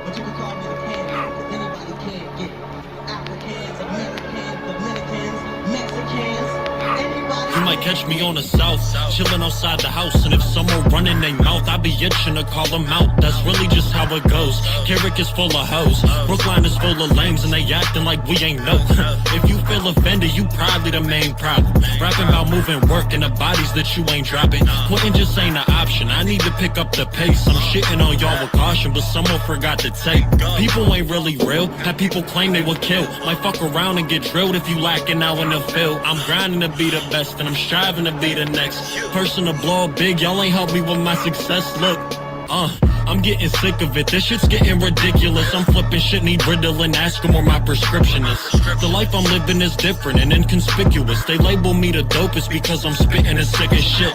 but you can call me the Pan, because anybody can get it. Africans, Americans, Dominicans, Mexicans, anybody. You might catch me on the south, chillin' outside the house, and if someone running their mouth, I be itching to call them out. That's really just how it goes. Carrick is full of hoes, Brookline is full of lames, and they acting like we ain't know. If you feel offended, you probably the main problem. Rapping about moving work and the bodies that you ain't dropping. Quitting just ain't an option. I need to pick up the pace. I'm shitting on y'all with caution, but someone forgot to take. People ain't really real. Have people claim they would kill. Might fuck around and get drilled if you lacking out in the field. I'm grinding to be the best, and I'm striving to be the next person to blow up big. Y'all ain't help me with my success. Look, I'm getting sick of it. This shit's getting ridiculous. I'm flipping shit, need Ritalin. Ask them where my prescription is. The life I'm living is different and inconspicuous. They label me the dopest because I'm spitting the sickest shit.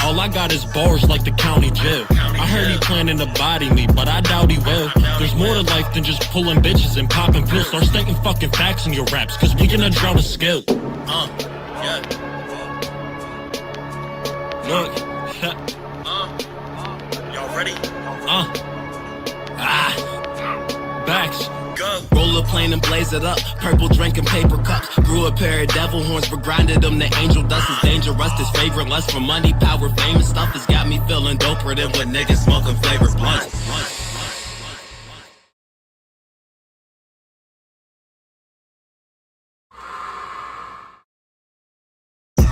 All I got is bars like the county jail. I heard he planning to body me, but I doubt he will. There's more to life than just pulling bitches and popping pills. Start stating fucking facts in your raps, cause we in a drought of skill. Yeah. Look. Y'all ready? Backs. Roll a plane and blaze it up. Purple drinking paper cups. Grew a pair of devil horns, but grinded them to angel dust. Is dangerous. His favorite lust for money, power, fame, and stuff has got me feeling doper than what niggas smoking flavored blunts.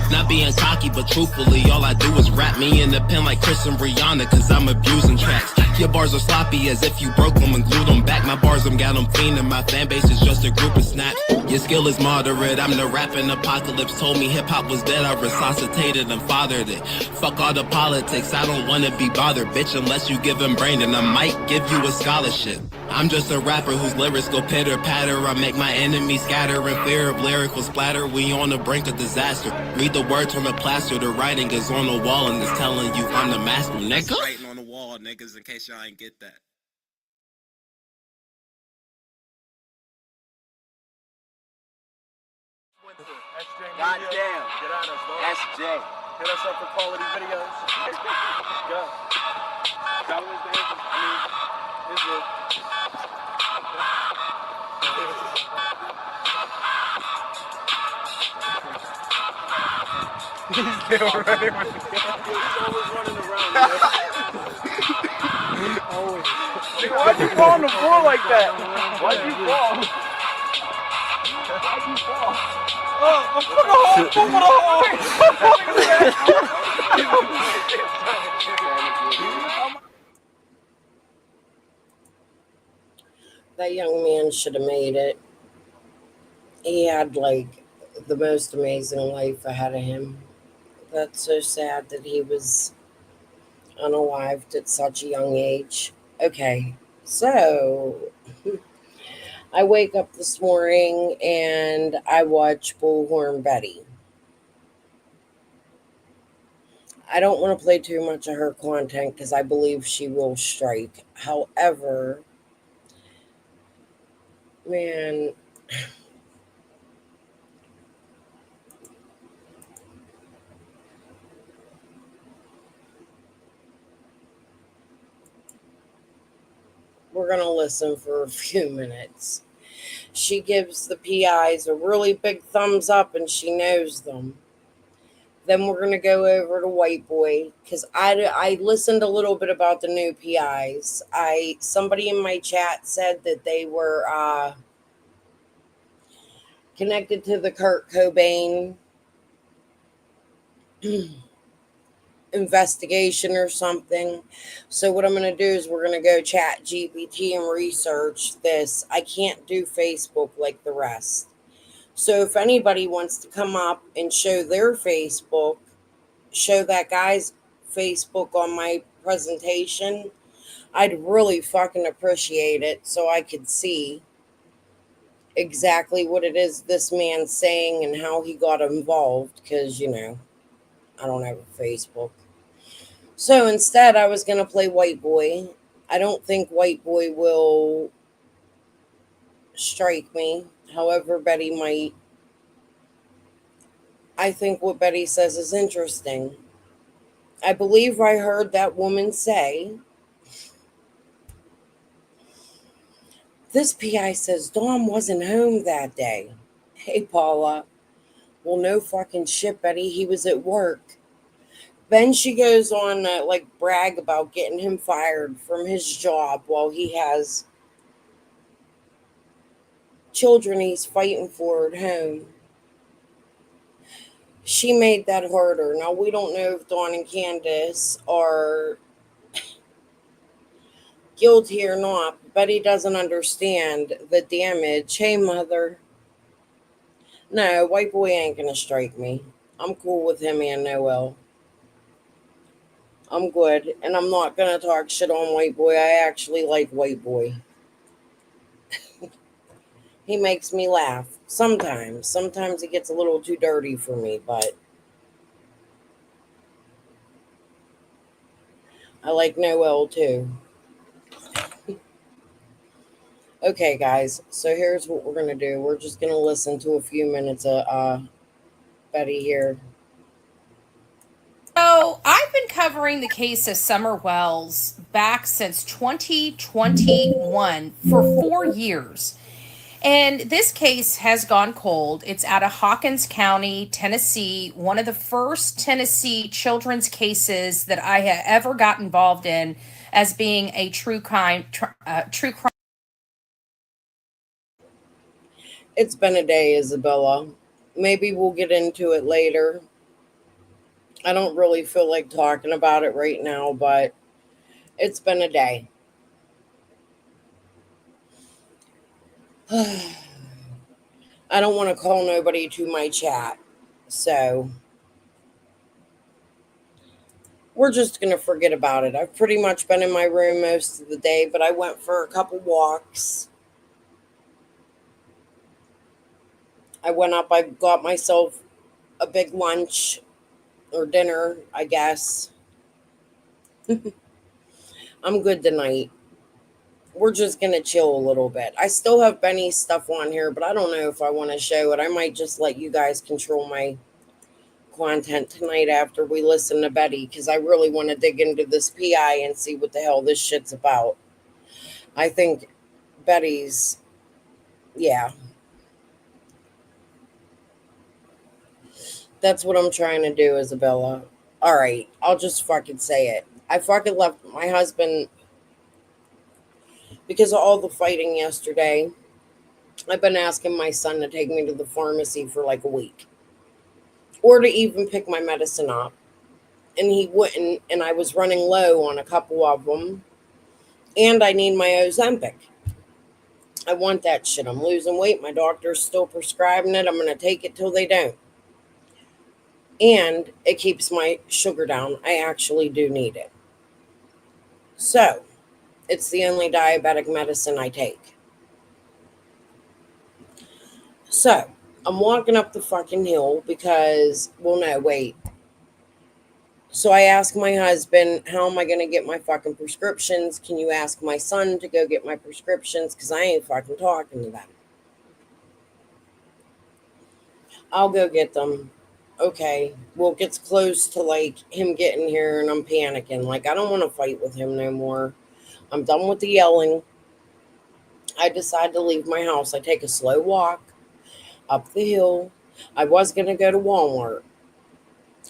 Not being cocky, but truthfully, all I do is rap me in the pen like Chris and Rihanna, cause I'm abusing tracks. Your bars are sloppy as if you broke them and glued them back. My bars, got them fiending. My fan base is just a group of snaps. Your skill is moderate. I'm the rapping apocalypse. Told me hip hop was dead. I resuscitated and fathered it. Fuck all the politics. I don't wanna be bothered, bitch, unless you give him brain, and I might give you a scholarship. I'm just a rapper whose lyrics go pitter patter. I make my enemies scatter in fear of lyrical splatter. We on the brink of disaster. Read the words from the plaster. The writing is on the wall and it's telling you I'm the master, nigga. It's writing on the wall, niggas, in case y'all ain't get that. Goddamn. Get at us, dog. That's Jay. Hit us up for quality videos. Go. That was the answer. I mean, Israel. He's still running with the gun. He's always running around. Always. Why'd you fall on the floor like that? Why'd you fall? Why'd you fall? Oh, put a hole! Put a hole! That young man should have made it. He had like the most amazing life ahead of him. That's so sad that he was unalived at such a young age. Okay, so I wake up this morning and I watch Bullhorn Betty. I don't want to play too much of her content because I believe she will strike. However, man, we're going to listen for a few minutes. She gives the PIs a really big thumbs up and she knows them. Then we're going to go over to White Boy because I listened a little bit about the new PIs. Somebody in my chat said that they were connected to the Kurt Cobain investigation or something. So what I'm going to do is we're going to go chat GPT and research this. I can't do Facebook like the rest. So if anybody wants to come up and show their Facebook, show that guy's Facebook on my presentation, I'd really fucking appreciate it so I could see exactly what it is this man's saying and how he got involved, because, you know, I don't have a Facebook. So instead, I was going to play White Boy. I don't think White Boy will strike me. However, Betty might. I think what Betty says is interesting. I believe I heard that woman say This PI says Dawn wasn't home that day. Hey, Paula. Well, no fucking shit, Betty. He was at work. Then she goes on to brag about getting him fired from his job while he has children he's fighting for at home. She made that harder. Now, we don't know if Dawn and Candace are guilty or not. Betty doesn't understand the damage. Hey, mother. No, white boy ain't gonna strike me. I'm cool with him and Noel. I'm good. And I'm not gonna talk shit on white boy. I actually like white boy. He makes me laugh. Sometimes. Sometimes it gets a little too dirty for me, but I like Noel too. Okay, guys. So here's what we're gonna do. We're just gonna listen to a few minutes of Betty here. So I've been covering the case of Summer Wells back since 2021 for 4 years. And this case has gone cold. It's out of Hawkins County, Tennessee, one of the first Tennessee children's cases that I have ever got involved in as being a true crime. It's been a day, Isabella. Maybe we'll get into it later. I don't really feel like talking about it right now, but it's been a day. I don't want to call nobody to my chat, so we're just going to forget about it. I've pretty much been in my room most of the day, but I went for a couple walks. I went up, I got myself a big lunch or dinner, I guess. I'm good tonight. We're just going to chill a little bit. I still have Benny's stuff on here, but I don't know if I want to show it. I might just let you guys control my content tonight after we listen to Betty, because I really want to dig into this PI and see what the hell this shit's about. I think Betty's, yeah. That's what I'm trying to do, Isabella. All right, I'll just fucking say it. I fucking left my husband because of all the fighting yesterday. I've been asking my son to take me to the pharmacy for like a week or to even pick my medicine up. And he wouldn't, and I was running low on a couple of them. And I need my Ozempic. I want that shit. I'm losing weight. My doctor's still prescribing it. I'm going to take it till they don't. And it keeps my sugar down. I actually do need it. So, it's the only diabetic medicine I take. So, I'm walking up the fucking hill because, well, no, wait. So I asked my husband, how am I going to get my fucking prescriptions? Can you ask my son to go get my prescriptions? Because I ain't fucking talking to them. I'll go get them. Okay. Well, it gets close to like him getting here and I'm panicking. Like, I don't want to fight with him no more. I'm done with the yelling. I decide to leave my house. I take a slow walk up the hill. I was going to go to Walmart.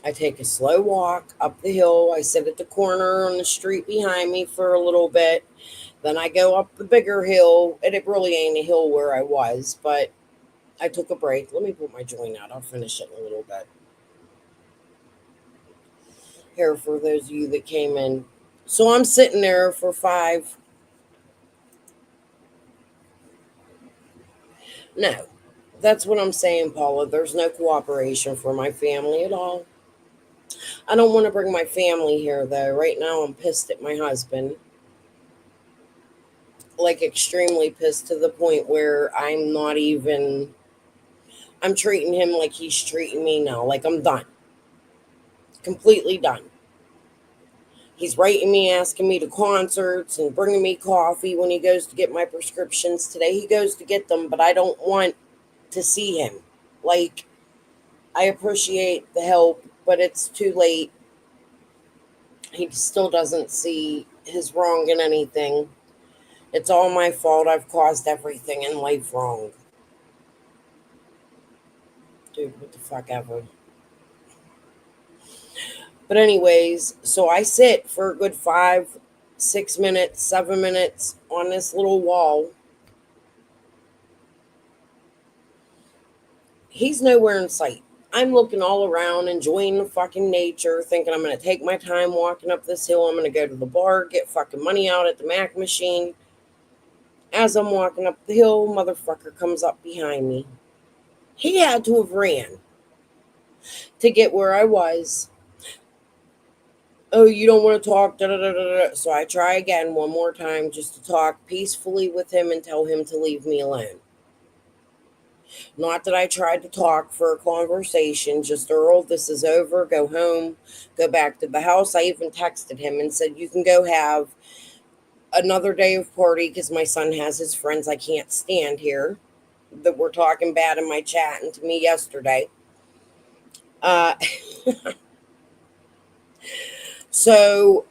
I take a slow walk up the hill. I sit at the corner on the street behind me for a little bit. Then I go up the bigger hill. And it really ain't a hill where I was, but I took a break. Let me put my joint out. I'll finish it in a little bit. Here for those of you that came in. So I'm sitting there for 5. No, that's what I'm saying, Paula. There's no cooperation for my family at all. I don't want to bring my family here, though. Right now, I'm pissed at my husband. Like, extremely pissed to the point where I'm treating him like he's treating me now. Like, I'm done. Completely done. He's writing me, asking me to concerts and bringing me coffee when he goes to get my prescriptions. Today, he goes to get them, but I don't want to see him. Like, I appreciate the help, but it's too late. He still doesn't see his wrong in anything. It's all my fault. I've caused everything in life wrong. Dude, what the fuck ever. But anyways, so I sit for a good 5, 6 minutes, 7 minutes on this little wall. He's nowhere in sight. I'm looking all around, enjoying the fucking nature, thinking I'm going to take my time walking up this hill. I'm going to go to the bar, get fucking money out at the Mac machine. As I'm walking up the hill, motherfucker comes up behind me. He had to have ran to get where I was. Oh, you don't want to talk, da da da da da. So I try again one more time just to talk peacefully with him and tell him to leave me alone. Not that I tried to talk for a conversation, just Earl, this is over, go home, go back to the house. I even texted him and said, you can go have another day of party because my son has his friends I can't stand here that were talking bad in my chat and to me yesterday. Uh, so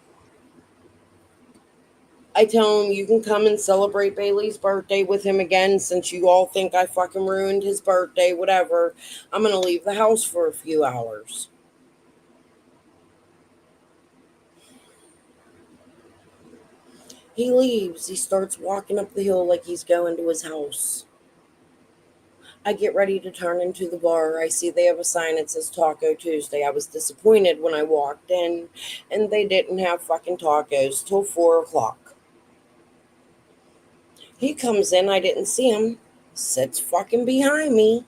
I tell him, you can come and celebrate Bailey's birthday with him again since you all think I fucking ruined his birthday, whatever. I'm going to leave the house for a few hours. He leaves. He starts walking up the hill like he's going to his house. I get ready to turn into the bar. I see they have a sign that says Taco Tuesday. I was disappointed when I walked in and they didn't have fucking tacos till 4 o'clock. He comes in. I didn't see him. Sits fucking behind me.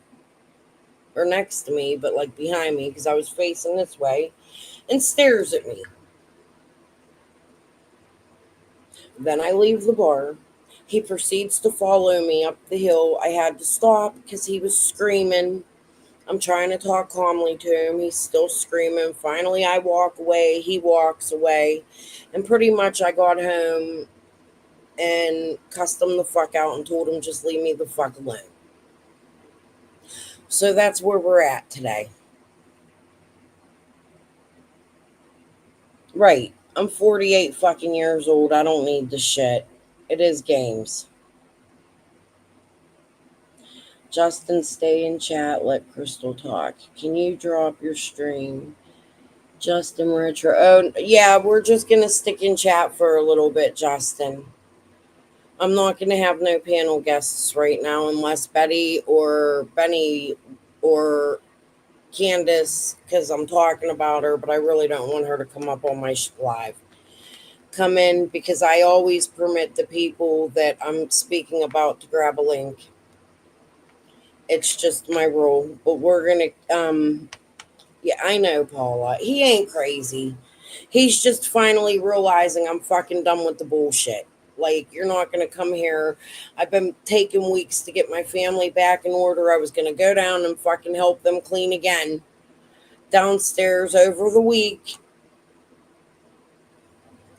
Or next to me, but like behind me because I was facing this way. And stares at me. Then I leave the bar. He proceeds to follow me up the hill. I had to stop because he was screaming. I'm trying to talk calmly to him. He's still screaming. Finally, I walk away. He walks away. And pretty much I got home and cussed him the fuck out and told him just leave me the fuck alone. So that's where we're at today. Right. I'm 48 fucking years old. I don't need the shit. It is games. Justin, stay in chat. Let Crystal talk. Can you drop your stream? Justin Retro. Oh, yeah, we're just going to stick in chat for a little bit, Justin. I'm not going to have no panel guests right now unless Betty or Benny or Candace, because I'm talking about her, but I really don't want her to come up on my live. Come in because I always permit the people that I'm speaking about to grab a link. It's just my rule. But we're going to, yeah, I know, Paula. He ain't crazy. He's just finally realizing I'm fucking done with the bullshit. Like, you're not going to come here. I've been taking weeks to get my family back in order. I was going to go down and fucking help them clean again downstairs over the week.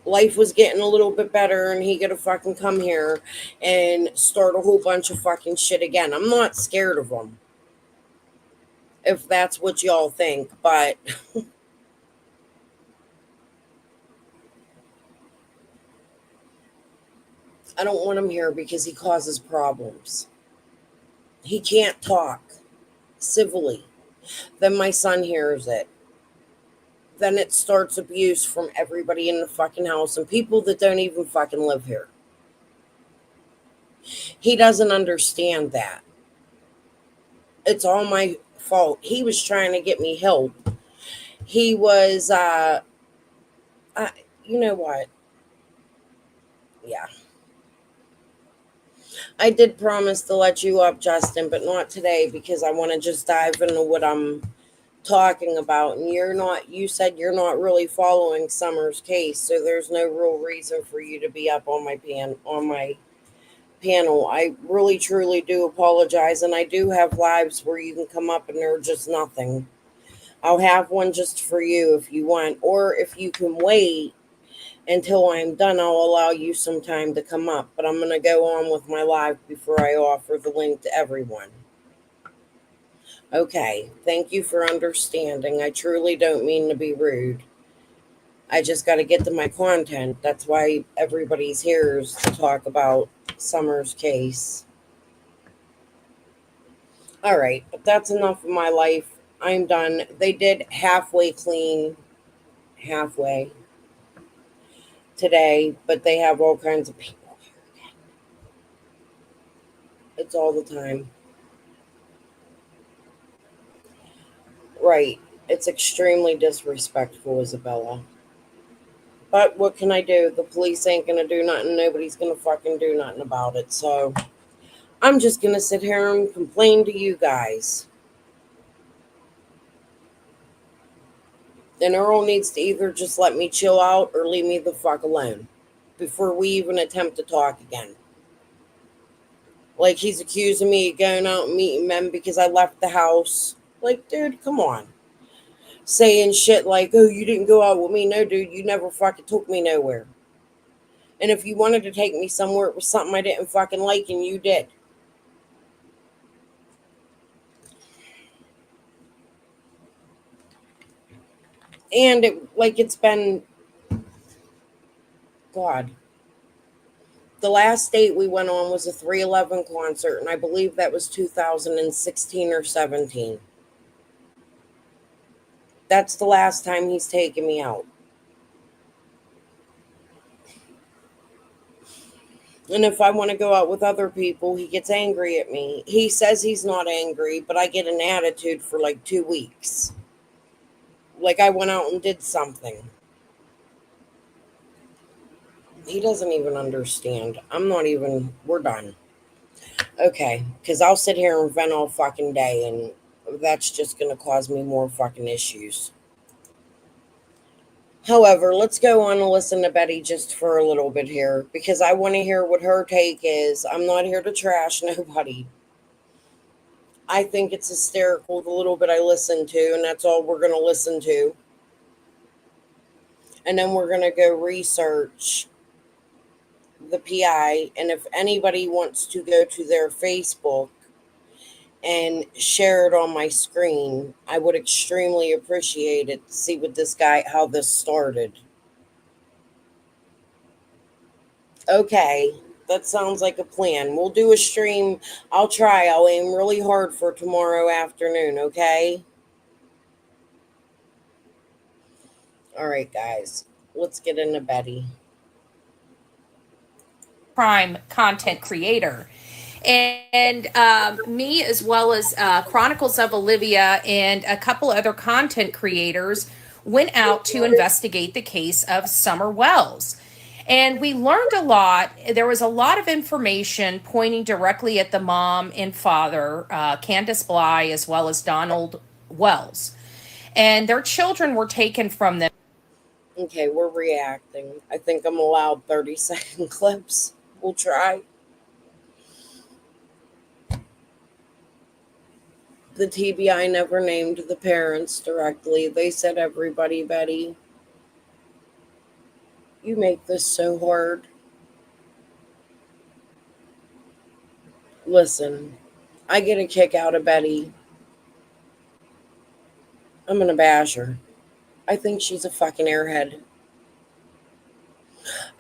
Life was getting a little bit better and he gonna fucking come here and start a whole bunch of fucking shit again. I'm not scared of him, if that's what y'all think, but I don't want him here because he causes problems. He can't talk civilly. Then my son hears it. Then it starts abuse from everybody in the fucking house and people that don't even fucking live here. He doesn't understand that. It's all my fault. He was trying to get me help. He was, you know what? Yeah. I did promise to let you up, Justin, but not today because I want to just dive into what I'm talking about. And you said you're not really following Summer's case, so there's no real reason for you to be up on my panel. I really truly do apologize, and I do have lives where you can come up and they're just nothing. I'll have one just for you if you want, or if you can wait until I'm done, I'll allow you some time to come up, but I'm going to go on with my live before I offer the link to everyone. Okay, thank you for understanding. I truly don't mean to be rude. I just got to get to my content. That's why everybody's here, is to talk about Summer's case. All right, but that's enough of my life. I'm done. They did halfway clean, halfway today, but they have all kinds of people. It's all the time. Right. It's extremely disrespectful, Isabella. But what can I do? The police ain't gonna do nothing. Nobody's gonna fucking do nothing about it. So I'm just gonna sit here and complain to you guys. And Earl needs to either just let me chill out or leave me the fuck alone before we even attempt to talk again. Like, he's accusing me of going out and meeting men because I left the house. Like, dude, come on. Saying shit like, oh, you didn't go out with me. No, dude, you never fucking took me nowhere. And if you wanted to take me somewhere, it was something I didn't fucking like, and you did. And it's been, God. The last date we went on was a 311 concert, and I believe that was 2016 or 17. That's the last time he's taken me out. And if I want to go out with other people, he gets angry at me. He says he's not angry, but I get an attitude for like 2 weeks. Like I went out and did something. He doesn't even understand. We're done. Okay, because I'll sit here and vent all fucking day, and that's just going to cause me more fucking issues. However, let's go on and listen to Betty just for a little bit here, because I want to hear what her take is. I'm not here to trash nobody. I think it's hysterical, the little bit I listen to, and that's all we're going to listen to. And then we're going to go research the PI, and if anybody wants to go to their Facebook and share it on my screen, I would extremely appreciate it to see how this started. Okay, that sounds like a plan. We'll do a stream. I'll aim really hard for tomorrow afternoon, okay? All right, guys, let's get into Betty. Crime content creator. And me, as well as Chronicles of Olivia and a couple other content creators, went out to investigate the case of Summer Wells. And we learned a lot. There was a lot of information pointing directly at the mom and father, Candace Bly, as well as Donald Wells. And their children were taken from them. Okay, we're reacting. I think I'm allowed 30-second clips. We'll try. The TBI never named the parents directly. They said everybody, Betty. You make this so hard. Listen, I get a kick out of Betty. I'm gonna bash her. I think she's a fucking airhead.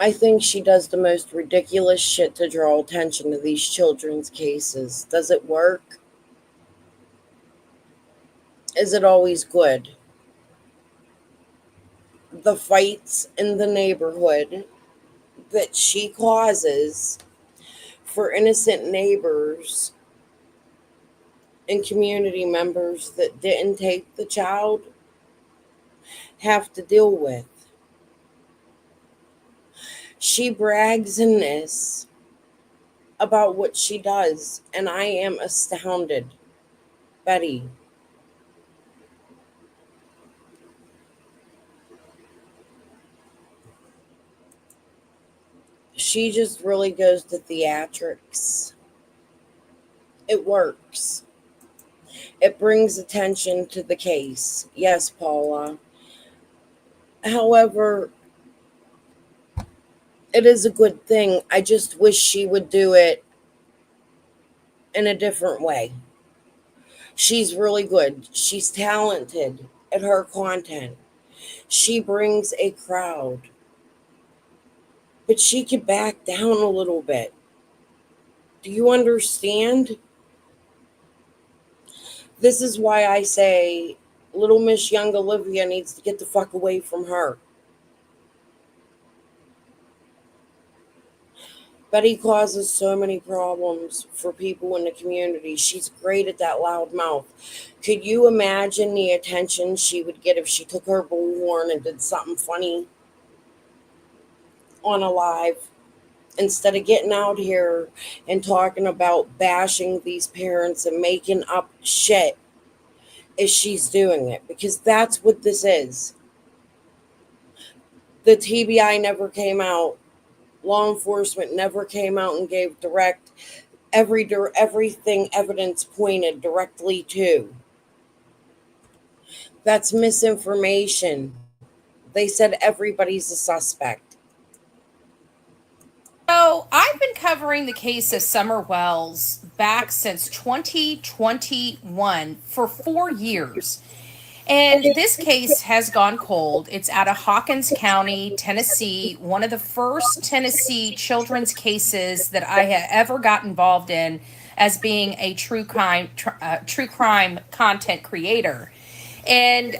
I think she does the most ridiculous shit to draw attention to these children's cases. Does it work? Is it always good? The fights in the neighborhood that she causes for innocent neighbors and community members that didn't take the child have to deal with. She brags in this about what she does, and I am astounded. Betty. She just really goes to theatrics. It works. It brings attention to the case. Yes, Paula. However, it is a good thing. I just wish she would do it in a different way. She's really good. She's talented at her content. She brings a crowd, but she could back down a little bit. Do you understand? This is why I say little Miss Young Olivia needs to get the fuck away from her. Betty causes so many problems for people in the community. She's great at that loud mouth. Could you imagine the attention she would get if she took her bullhorn and did something funny on a live instead of getting out here and talking about bashing these parents and making up shit as she's doing it? Because that's what this is. The TBI never came out. Law enforcement never came out and gave direct everything evidence pointed directly to. That's misinformation. They said everybody's a suspect. So I've been covering the case of Summer Wells back since 2021 for 4 years. And this case has gone cold. It's out of Hawkins County, Tennessee, one of the first Tennessee children's cases that I have ever got involved in as being a true crime content creator. And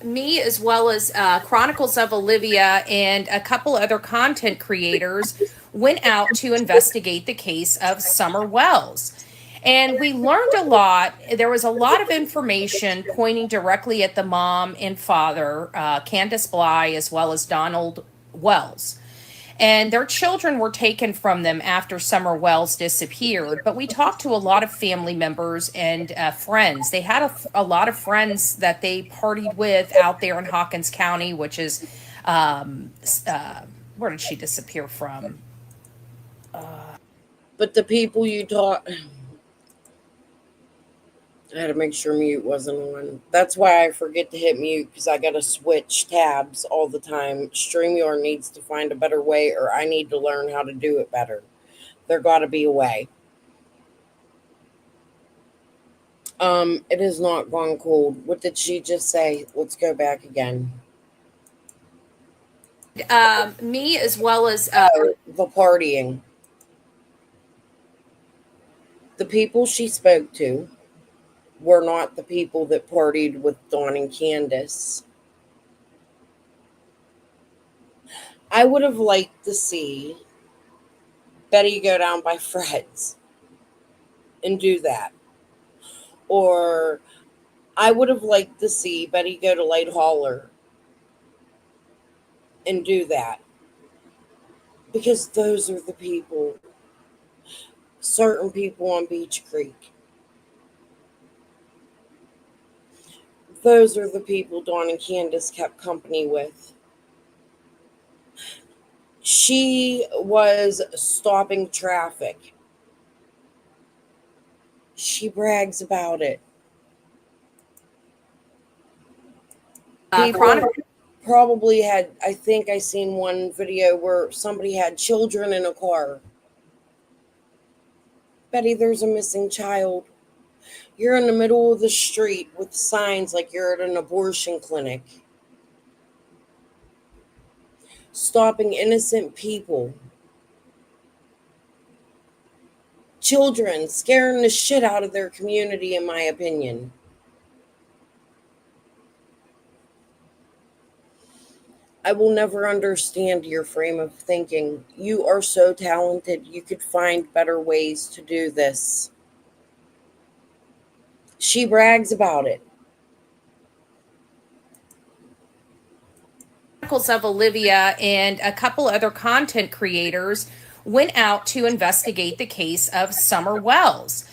me, as well as Chronicles of Olivia and a couple other content creators, went out to investigate the case of Summer Wells. And we learned a lot. There was a lot of information pointing directly at the mom and father, Candace Bly, as well as Donald Wells. And their children were taken from them after Summer Wells disappeared. But we talked to a lot of family members and friends. They had a lot of friends that they partied with out there in Hawkins County, which is, where did she disappear from? But the people you talk, I had to make sure mute wasn't on. That's why I forget to hit mute, because I got to switch tabs all the time. StreamYard needs to find a better way, or I need to learn how to do it better. There got to be a way. It has not gone cold. What did she just say? Let's go back again. Me, as well as The partying. The people she spoke to were not the people that partied with Dawn and Candace. I would have liked to see Betty go down by Fred's and do that. Or I would have liked to see Betty go to Light Holler and do that. Because those are the people, certain people on Beach Creek. Those are the people Dawn and Candace kept company with. She was stopping traffic. She brags about it. People probably had, I think I seen one video where somebody had children in a car. Betty, there's a missing child. You're in the middle of the street with signs like you're at an abortion clinic. Stopping innocent people. Children, scaring the shit out of their community, in my opinion. I will never understand your frame of thinking. You are so talented. You could find better ways to do this. She brags about it. Chronicles of Olivia and a couple other content creators went out to investigate the case of Summer Wells.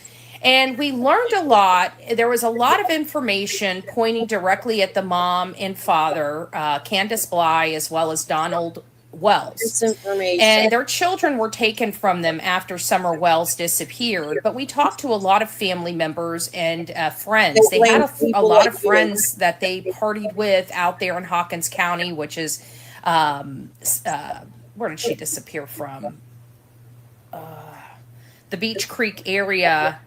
And we learned a lot. There was a lot of information pointing directly at the mom and father, Candace Bly, as well as Donald Wells. Misinformation. And their children were taken from them after Summer Wells disappeared. But we talked to a lot of family members and friends. They had a lot of friends that they partied with out there in Hawkins County, which is, where did she disappear from? The Beach Creek area.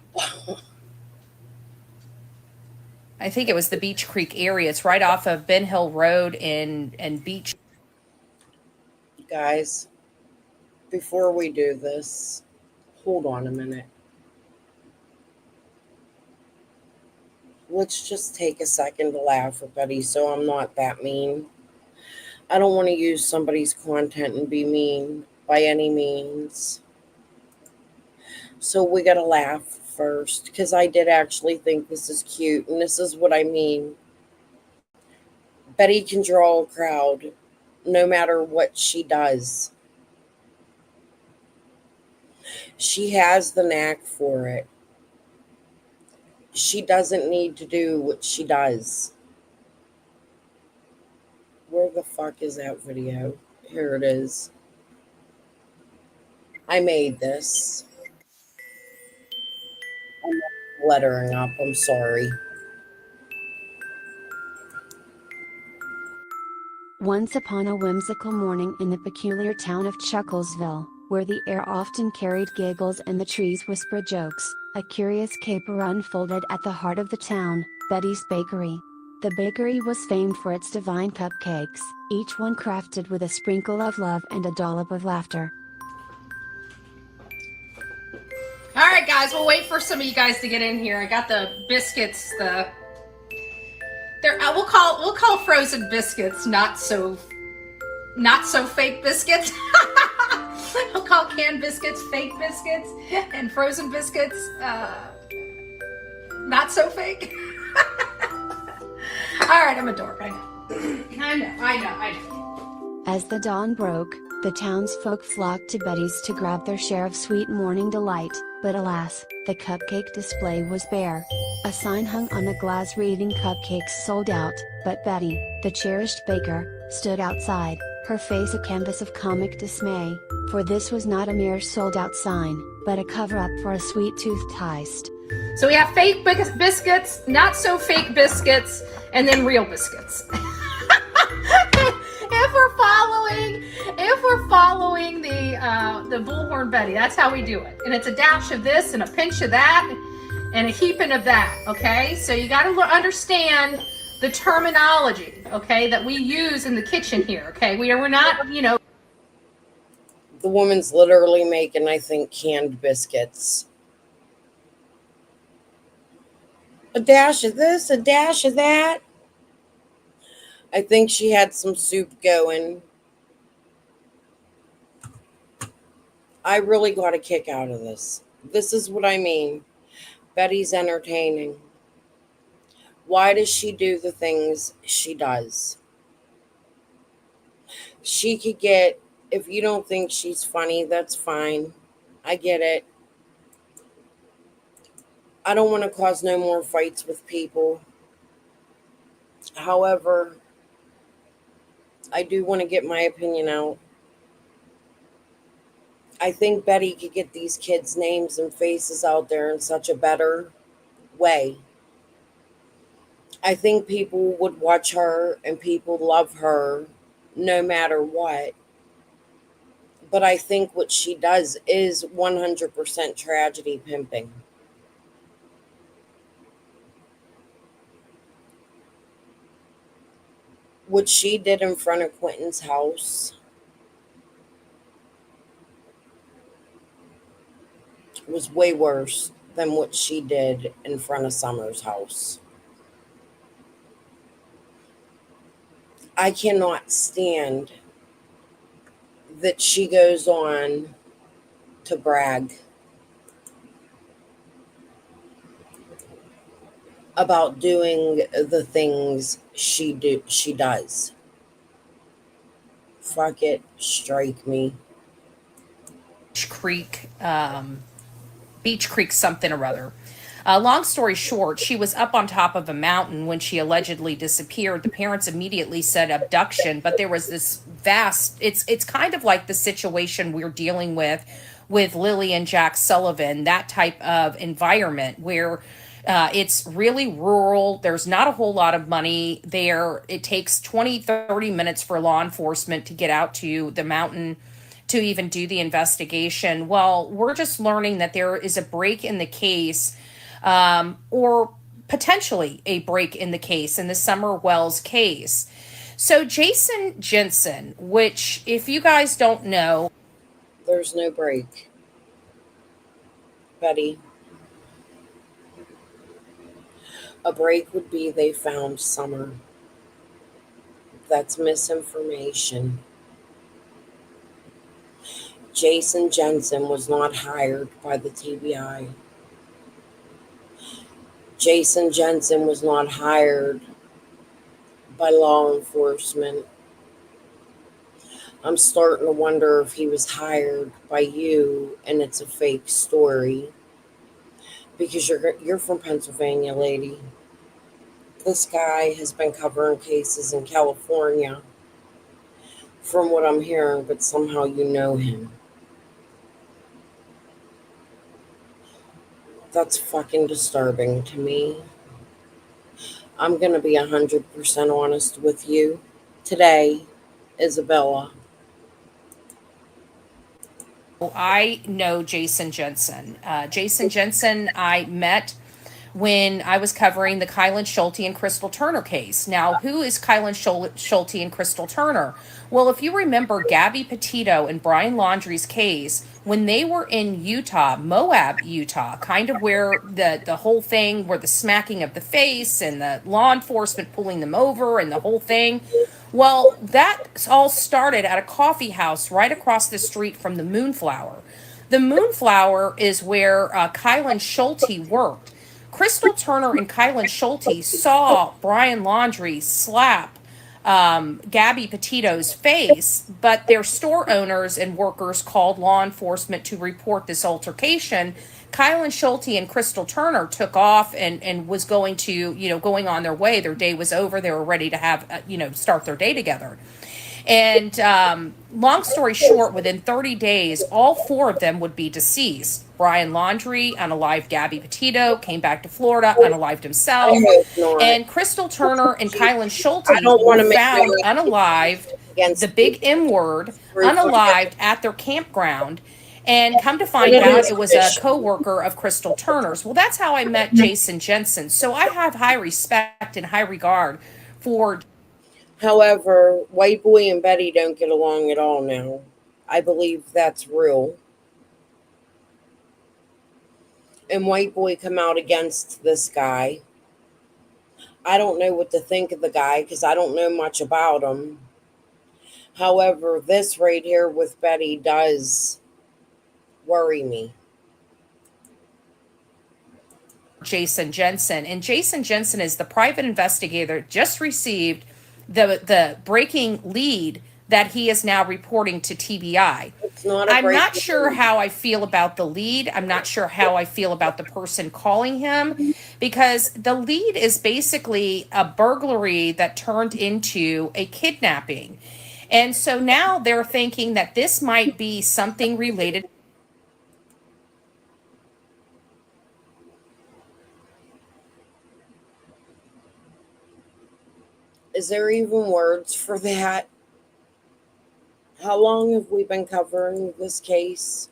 I think it was the Beach Creek area. It's right off of Ben Hill Road in Beach. Guys, before we do this, hold on a minute. Let's just take a second to laugh, everybody, so I'm not that mean. I don't want to use somebody's content and be mean by any means. So we got to laugh first because I did actually think this is cute, and this is what I mean. Betty can draw a crowd no matter what she does. She has the knack for it. She doesn't need to do what she does. Where the fuck is that video? Here it is. I made this. I'm not lettering up. I'm sorry. Once upon a whimsical morning in the peculiar town of Chucklesville, where the air often carried giggles and the trees whispered jokes, a curious caper unfolded at the heart of the town, Betty's Bakery. The bakery was famed for its divine cupcakes, each one crafted with a sprinkle of love and a dollop of laughter. All right, guys, we'll wait for some of you guys to get in here. I got the biscuits. We'll call frozen biscuits not so fake biscuits. I'll call canned biscuits fake biscuits, and frozen biscuits not so fake. All right, I'm a dork. I know. As the dawn broke, the townsfolk flocked to Betty's to grab their share of sweet morning delight, but alas, the cupcake display was bare. A sign hung on the glass reading "Cupcakes sold out," but Betty, the cherished baker, stood outside, her face a canvas of comic dismay, for this was not a mere sold out sign, but a cover-up for a sweet-toothed heist. So we have fake biscuits, not so fake biscuits, and then real biscuits. If we're following the Bullhorn Betty, that's how we do it. And it's a dash of this and a pinch of that and a heaping of that. Okay, so you got to understand the terminology, okay, that we use in the kitchen here. Okay, we're not, The woman's literally making, I think, canned biscuits. A dash of this, a dash of that. I think she had some soup going. I really got a kick out of this. This is what I mean. Betty's entertaining. Why does she do the things she does? She could get, if you don't think she's funny, that's fine. I get it. I don't want to cause no more fights with people. However, I do want to get my opinion out. I think Betty could get these kids' names and faces out there in such a better way. I think people would watch her and people love her no matter what. But I think what she does is 100% tragedy pimping. What she did in front of Quentin's house was way worse than what she did in front of Summer's house. I cannot stand that she goes on to brag about doing the things she does. Fuck it, strike me. Beach Creek something or other. Long story short, she was up on top of a mountain when she allegedly disappeared. The parents immediately said abduction, but there was this vast, it's kind of like the situation we're dealing with Lily and Jack Sullivan, that type of environment where it's really rural. There's not a whole lot of money there. It takes 20, 30 minutes for law enforcement to get out to the mountain to even do the investigation. Well, we're just learning that there is a break in the case, or potentially a break in the case, in the Summer Wells case. So Jason Jensen, which if you guys don't know, There's no break, Betty. A break would be they found Summer. That's misinformation. Jason Jensen was not hired by the TBI. Jason Jensen was not hired by law enforcement. I'm starting to wonder if he was hired by you and it's a fake story. Because you're from Pennsylvania, lady. This guy has been covering cases in California, from what I'm hearing, but somehow you know him. That's fucking disturbing to me. I'm gonna be 100% honest with you. Today, Isabella. I know Jason Jensen. Jason Jensen, I met when I was covering the Kylan Schulte and Crystal Turner case. Now, who is Kylan Schulte and Crystal Turner? Well, if you remember Gabby Petito and Brian Laundrie's case, when they were in Utah, Moab, Utah, kind of where the whole thing, where the smacking of the face and the law enforcement pulling them over and the whole thing. Well, that all started at a coffee house right across the street from the Moonflower. The Moonflower is where Kylan Schulte worked. Crystal Turner and Kylan Schulte saw Brian Laundrie slap Gabby Petito's face, but their store owners and workers called law enforcement to report this altercation. Kylan Schulte and Crystal Turner took off and was going to, going on their way. Their day was over. They were ready to have, start their day together. And long story short, within 30 days, all four of them would be deceased. Brian Laundrie unalived Gabby Petito, came back to Florida, unalived himself. And Crystal Turner and Kylan Schulte were found unalived, the big M word, unalived at their campground. And come to find out, it was a co-worker of Crystal Turner's. Well, that's how I met Jason Jensen. So I have high respect and high regard for. However, White Boy and Betty don't get along at all now. I believe that's real. And White Boy come out against this guy. I don't know what to think of the guy because I don't know much about him. However, this right here with Betty does worry me. Jason Jensen. And Jason Jensen is the private investigator that just received the breaking lead that he is now reporting to TBI. I'm not sure how I feel about the lead. I'm not sure how I feel about the person calling him, because the lead is basically a burglary that turned into a kidnapping. And so now they're thinking that this might be something related. Is there even words for that? How long have we been covering this case?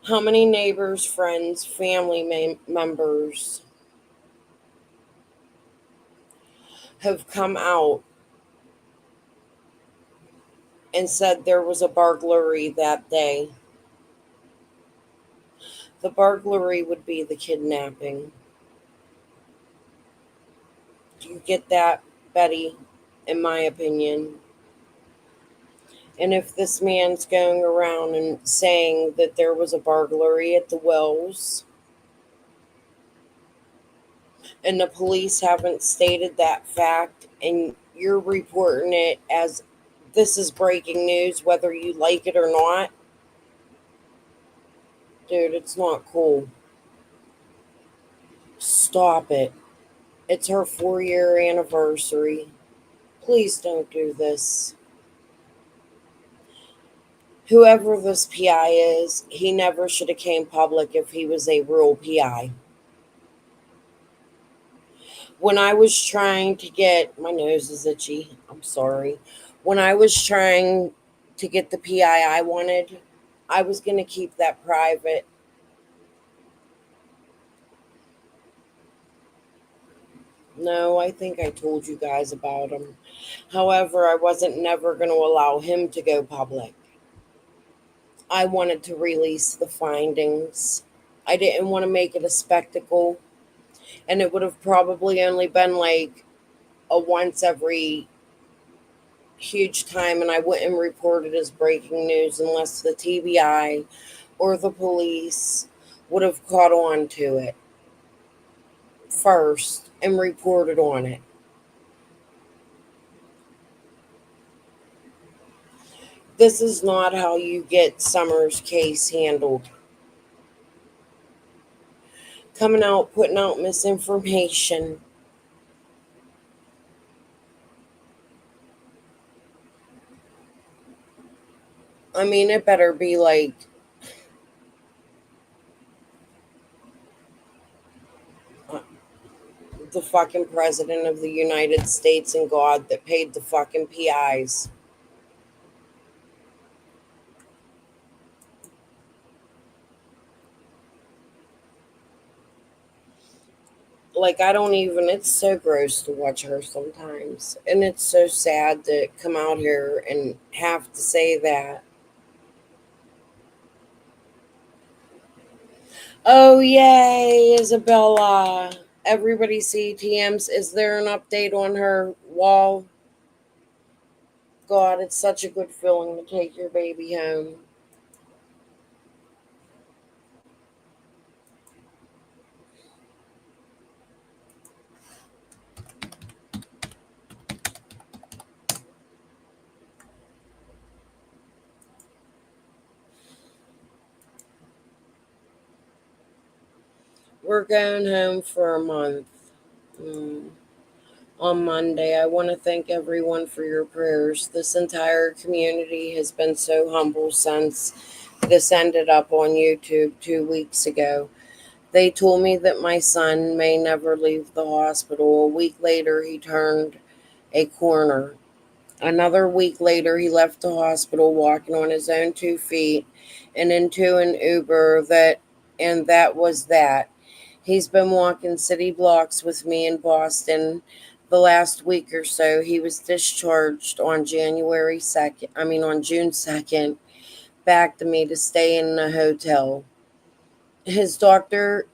How many neighbors, friends, family members have come out and said there was a burglary that day? The burglary would be the kidnapping. Do you get that, Betty? In my opinion. And if this man's going around and saying that there was a burglary at the Wells, and the police haven't stated that fact, and you're reporting it as this is breaking news, whether you like it or not, dude, it's not cool. Stop it. It's her 4-year anniversary. Please don't do this. Whoever this PI is, he never should have came public if he was a real PI. When I was trying to get, my nose is itchy, I'm sorry. When I was trying to get the PI I wanted, I was going to keep that private. No, I think I told you guys about him. However, I wasn't never going to allow him to go public. I wanted to release the findings. I didn't want to make it a spectacle, and it would have probably only been like a once every huge time, and I wouldn't report it as breaking news unless the TBI or the police would have caught on to it first and reported on it. This is not how you get Summer's case handled. Coming out, putting out misinformation. I mean, it better be like uh, the fucking president of the United States and God that paid the fucking PIs. Like, I don't even, it's so gross to watch her sometimes. And it's so sad to come out here and have to say that. Oh, yay, Isabella. Everybody see TM's. Is there an update on her wall? God, it's such a good feeling to take your baby home. We're going home for a month. Mm. On Monday, I want to thank everyone for your prayers. This entire community has been so humble since this ended up on YouTube 2 weeks ago. They told me that my son may never leave the hospital. A week later, he turned a corner. Another week later, he left the hospital walking on his own 2 feet and into an Uber and that was that. He's been walking city blocks with me in Boston the last week or so. He was discharged on on June 2nd, back to me to stay in a hotel. His doctor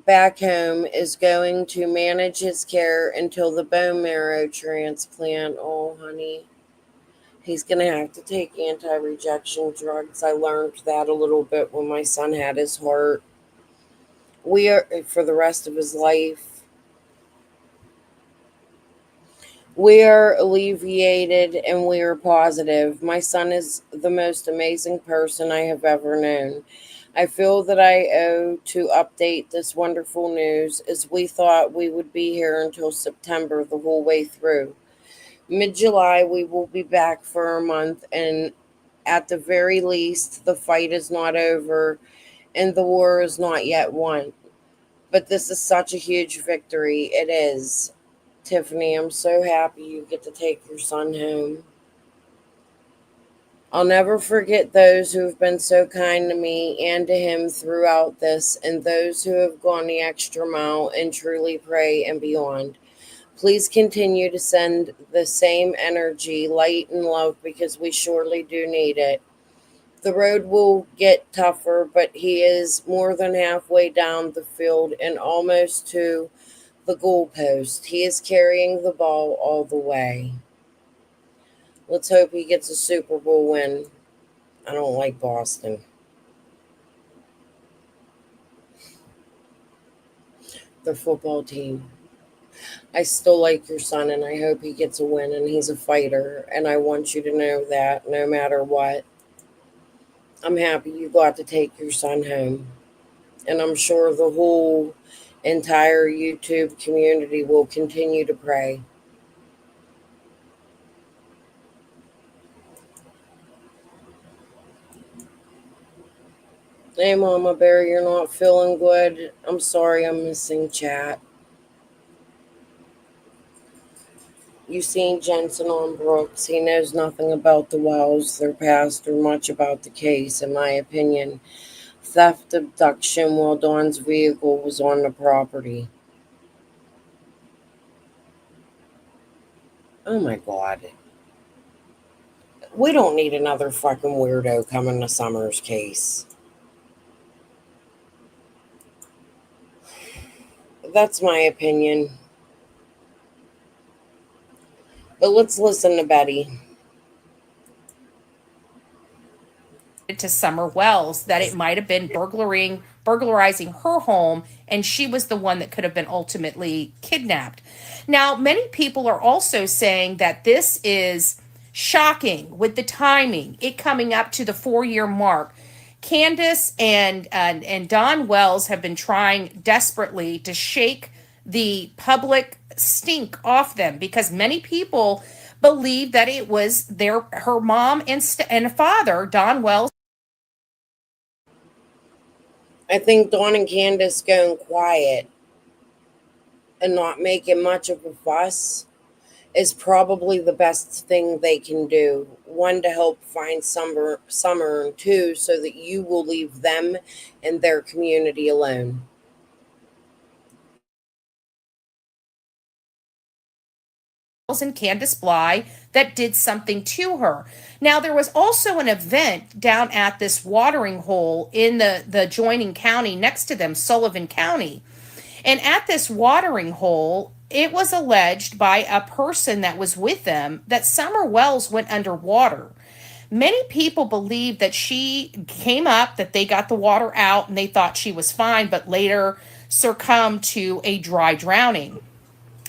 back home is going to manage his care until the bone marrow transplant. Oh, honey. He's going to have to take anti rejection drugs. I learned that a little bit when my son had his heart. We are, for the rest of his life, we are alleviated and we are positive. My son is the most amazing person I have ever known. I feel that I owe to update this wonderful news as we thought we would be here until September the whole way through. Mid July, we will be back for a month, and at the very least, the fight is not over and the war is not yet won. But this is such a huge victory. It is. Tiffany, I'm so happy you get to take your son home. I'll never forget those who have been so kind to me and to him throughout this, and those who have gone the extra mile and truly pray and beyond. Please continue to send the same energy, light, and love because we surely do need it. The road will get tougher, but he is more than halfway down the field and almost to the goalpost. He is carrying the ball all the way. Let's hope he gets a Super Bowl win. I don't like Boston. The football team. I still like your son and I hope he gets a win and he's a fighter. And I want you to know that no matter what, I'm happy you got to take your son home. And I'm sure the whole entire YouTube community will continue to pray. Hey, Mama Bear, you're not feeling good. I'm sorry I'm missing chat. You seen Jensen on Brooks. He knows nothing about the Wells, their past, or much about the case, in my opinion. Theft abduction while Dawn's vehicle was on the property. Oh my God. We don't need another fucking weirdo coming to Summer's case. That's my opinion. But let's listen to Betty. To Summer Wells that it might have been burglarizing her home, and she was the one that could have been ultimately kidnapped. Now, many people are also saying that this is shocking with the timing, it coming up to the 4-year mark. Candace and Don Wells have been trying desperately to shake the public stink off them because many people believe that it was her mom and father, Don Wells. I think Dawn and Candace going quiet and not making much of a fuss is probably the best thing they can do. One, to help find Summer, and two, so that you will leave them and their community alone. And Candace Bly that did something to her. Now, there was also an event down at this watering hole in the adjoining county next to them, Sullivan County. And at this watering hole, it was alleged by a person that was with them that Summer Wells went underwater. Many people believe that she came up, that they got the water out, and they thought she was fine, but later succumbed to a dry drowning.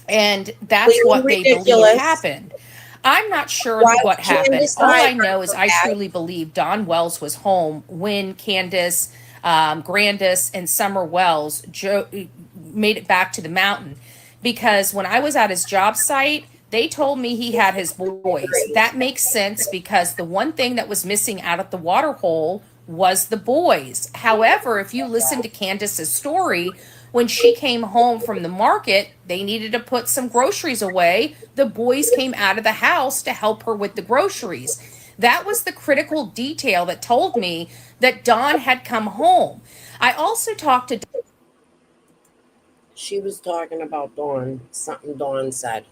And that's what they believe happened. I'm not sure Why what would happened. Candace All I hide know is her I bag? truly believe Don Wells was home when Candace, Grandis, and Summer Wells made it back to the mountain. Because when I was at his job site, they told me he had his boys. That makes sense because the one thing that was missing out of the water hole was the boys. However, if you listen to Candace's story, when she came home from the market, they needed to put some groceries away. The boys came out of the house to help her with the groceries. That was the critical detail that told me that Dawn had come home. I also talked to She was talking about Dawn, something Dawn said.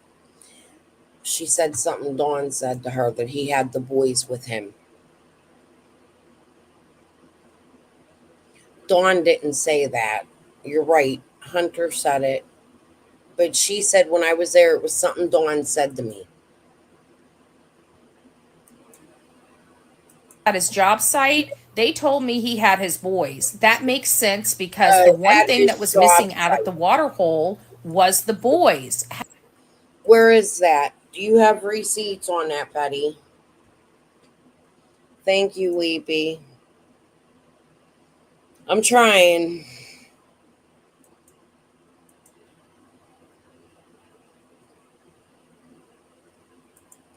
She said something Dawn said to her that he had the boys with him. Dawn didn't say that. You're right. Hunter said it. But she said when I was there, it was something Dawn said to me. at his job site, they told me he had his boys. That makes sense because the one At thing his that was job missing out of site. the water hole was the boys. Where is that? Do you have receipts on that, Betty? Thank you, Leapy. I'm trying.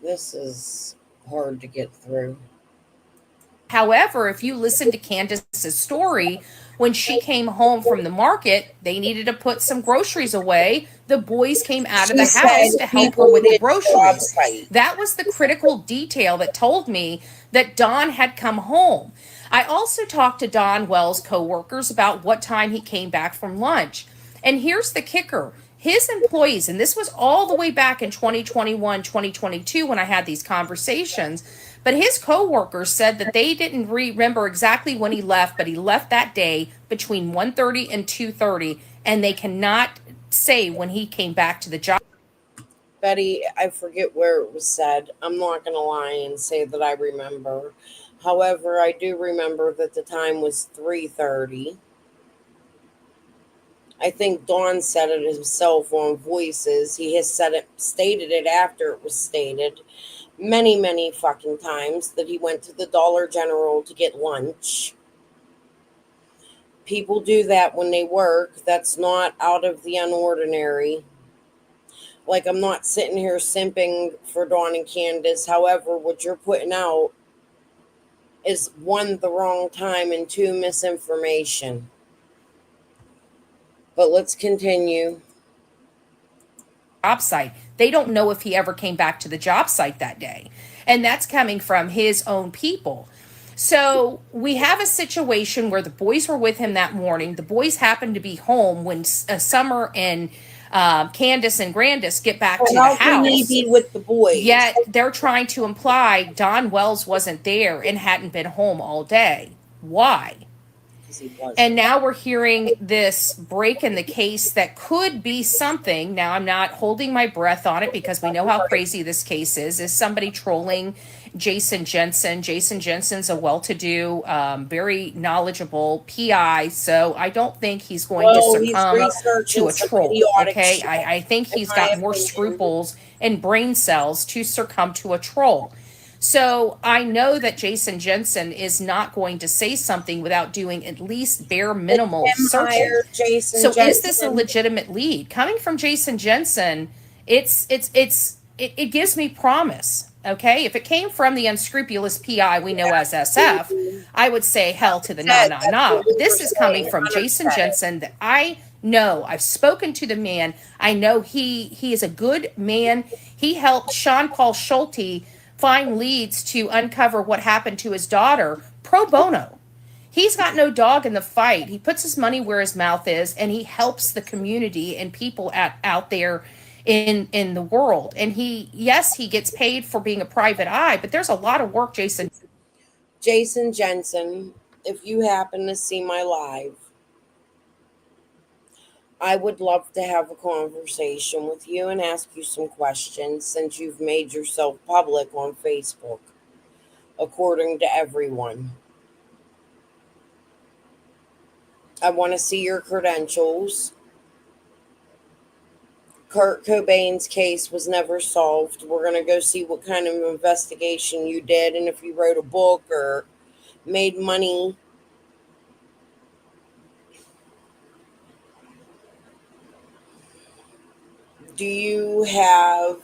This is hard to get through. However, if you listen to Candace's story, when she came home from the market, they needed to put some groceries away. The boys came out of She the said house to help her people with the at his job groceries. site. That was the critical detail that told me that Don had come home. I also talked to Don Wells' coworkers about what time he came back from lunch. And here's the kicker. His employees, and this was all the way back in 2021, 2022 when I had these conversations, but his coworkers said that they didn't remember exactly when he left, but he left that day between 1:30 and 2:30, and they cannot say when he came back to the job. Betty, I forget where it was said. I'm not going to lie and say that I remember. However, I do remember that the time was 3:30. I think Dawn said it himself on Voices. He has stated it after it was stated many, many fucking times that he went to the Dollar General to get lunch. People do that when they work. That's not out of the unordinary. Like, I'm not sitting here simping for Dawn and Candace. However, what you're putting out is one, the wrong time, and two, misinformation. But let's continue. Job site. They don't know if he ever came back to the job site that day. And that's coming from his own people. So we have a situation where the boys were with him that morning. The boys happened to be home when Summer and Candace and Grandis get back Well, to the how can he house. be with the boys? Yet they're trying to imply Don Wells wasn't there and hadn't been home all day. Why? Because he was. And now we're hearing this break in the case that could be something. Now, I'm not holding my breath on it because we know how crazy this case is. Is somebody trolling Jason Jensen? Jason Jensen's a well-to-do, very knowledgeable PI, so I don't think he's going to Well, he's succumb researching to a some troll. idiotic Okay, shit, I think in he's my got more opinion. scruples and brain cells to succumb to a troll. So I know that Jason Jensen is not going to say something without doing at least bare minimal Tim searching. hired Jason So Jensen. is this a legitimate lead coming from Jason Jensen? It gives me promise. Okay, if it came from the unscrupulous PI we know as SF, I would say hell to the nah nah nah. But this is coming from Jason Jensen that I know. I've spoken to the man. I know he is a good man. He helped Sean Paul Schulte find leads to uncover what happened to his daughter pro bono. He's got no dog in the fight. He puts his money where his mouth is, and he helps the community and people out there in the world. And he gets paid for being a private eye, but there's a lot of work, Jason. Jason Jensen, if you happen to see my live, I would love to have a conversation with you and ask you some questions since you've made yourself public on Facebook, according to everyone. I want to see your credentials. Kurt Cobain's case was never solved. We're going to go see what kind of investigation you did and if you wrote a book or made money. Do you have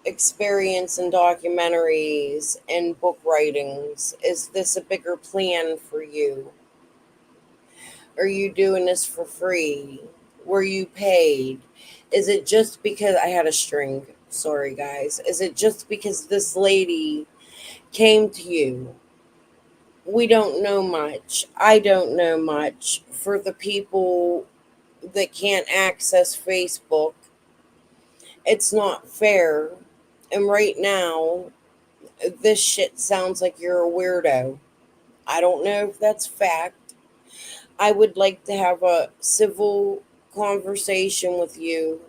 experience in documentaries and book writings? Is this a bigger plan for you? Are you doing this for free? Were you paid? Is it just because I had a string? Sorry, guys. Is it just because this lady came to you? We don't know much. I don't know much. For the people that can't access Facebook, it's not fair. And right now, this shit sounds like you're a weirdo. I don't know if that's fact. I would like to have a civil conversation with you.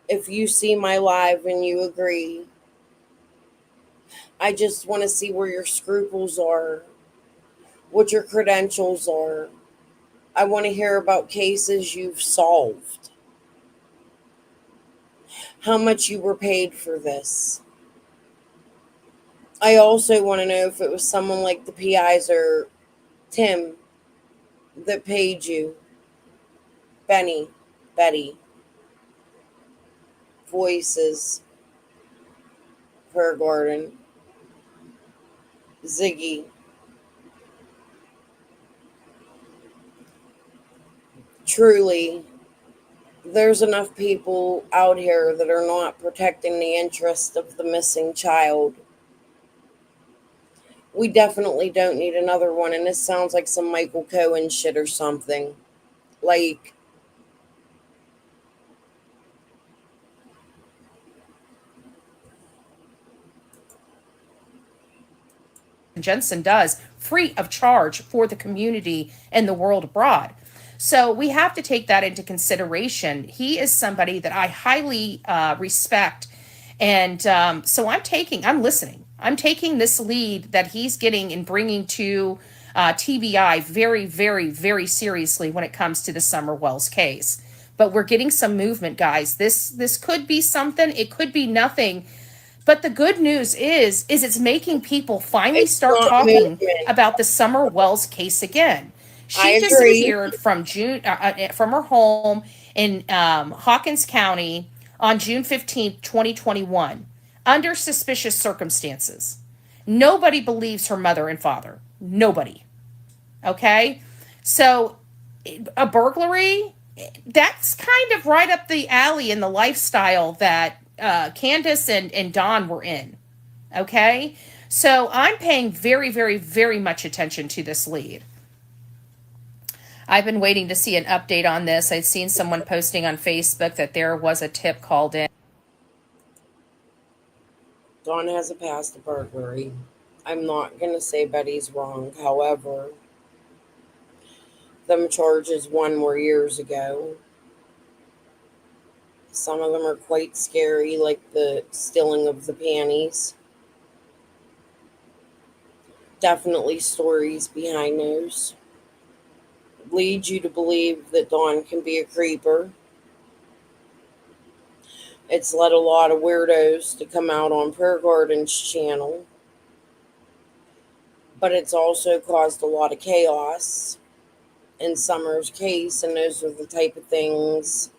If you see my live and you agree, I just want to see where your scruples are, what your credentials are. I want to hear about cases you've solved, how much you were paid for this. I also want to know if it was someone like the PIs or Tim that paid you. Betty, Voices, Her Garden, Ziggy. Truly, there's enough people out here that are not protecting the interest of the missing child. We definitely don't need another one, and this sounds like some Michael Cohen shit or something. Like, Jensen does free of charge for the community and the world abroad. So we have to take that into consideration. He is somebody that I highly respect. And so I'm listening. I'm taking this lead that he's getting and bringing to TBI very, very, very seriously when it comes to the Summer Wells case. But we're getting some movement, guys. This could be something. It could be nothing. But the good news is it's making people finally start talking about the Summer Wells case again. She disappeared from from her home in Hawkins County on June 15th, 2021, under suspicious circumstances. Nobody believes her mother and father. Nobody. Okay? So a burglary, that's kind of right up the alley in the lifestyle that Candace and Don were in. Okay? So I'm paying very, very, very much attention to this lead. I've been waiting to see an update on this. I'd seen someone posting on Facebook that there was a tip called in. Dawn has a past of burglary. I'm not going to say Betty's wrong. However, them charges won more years ago. Some of them are quite scary, like the stealing of the panties. Definitely stories behind those. Lead you to believe that Dawn can be a creeper. It's led a lot of weirdos to come out on Prayer Garden's channel. But it's also caused a lot of chaos in Summer's case, and those are the type of things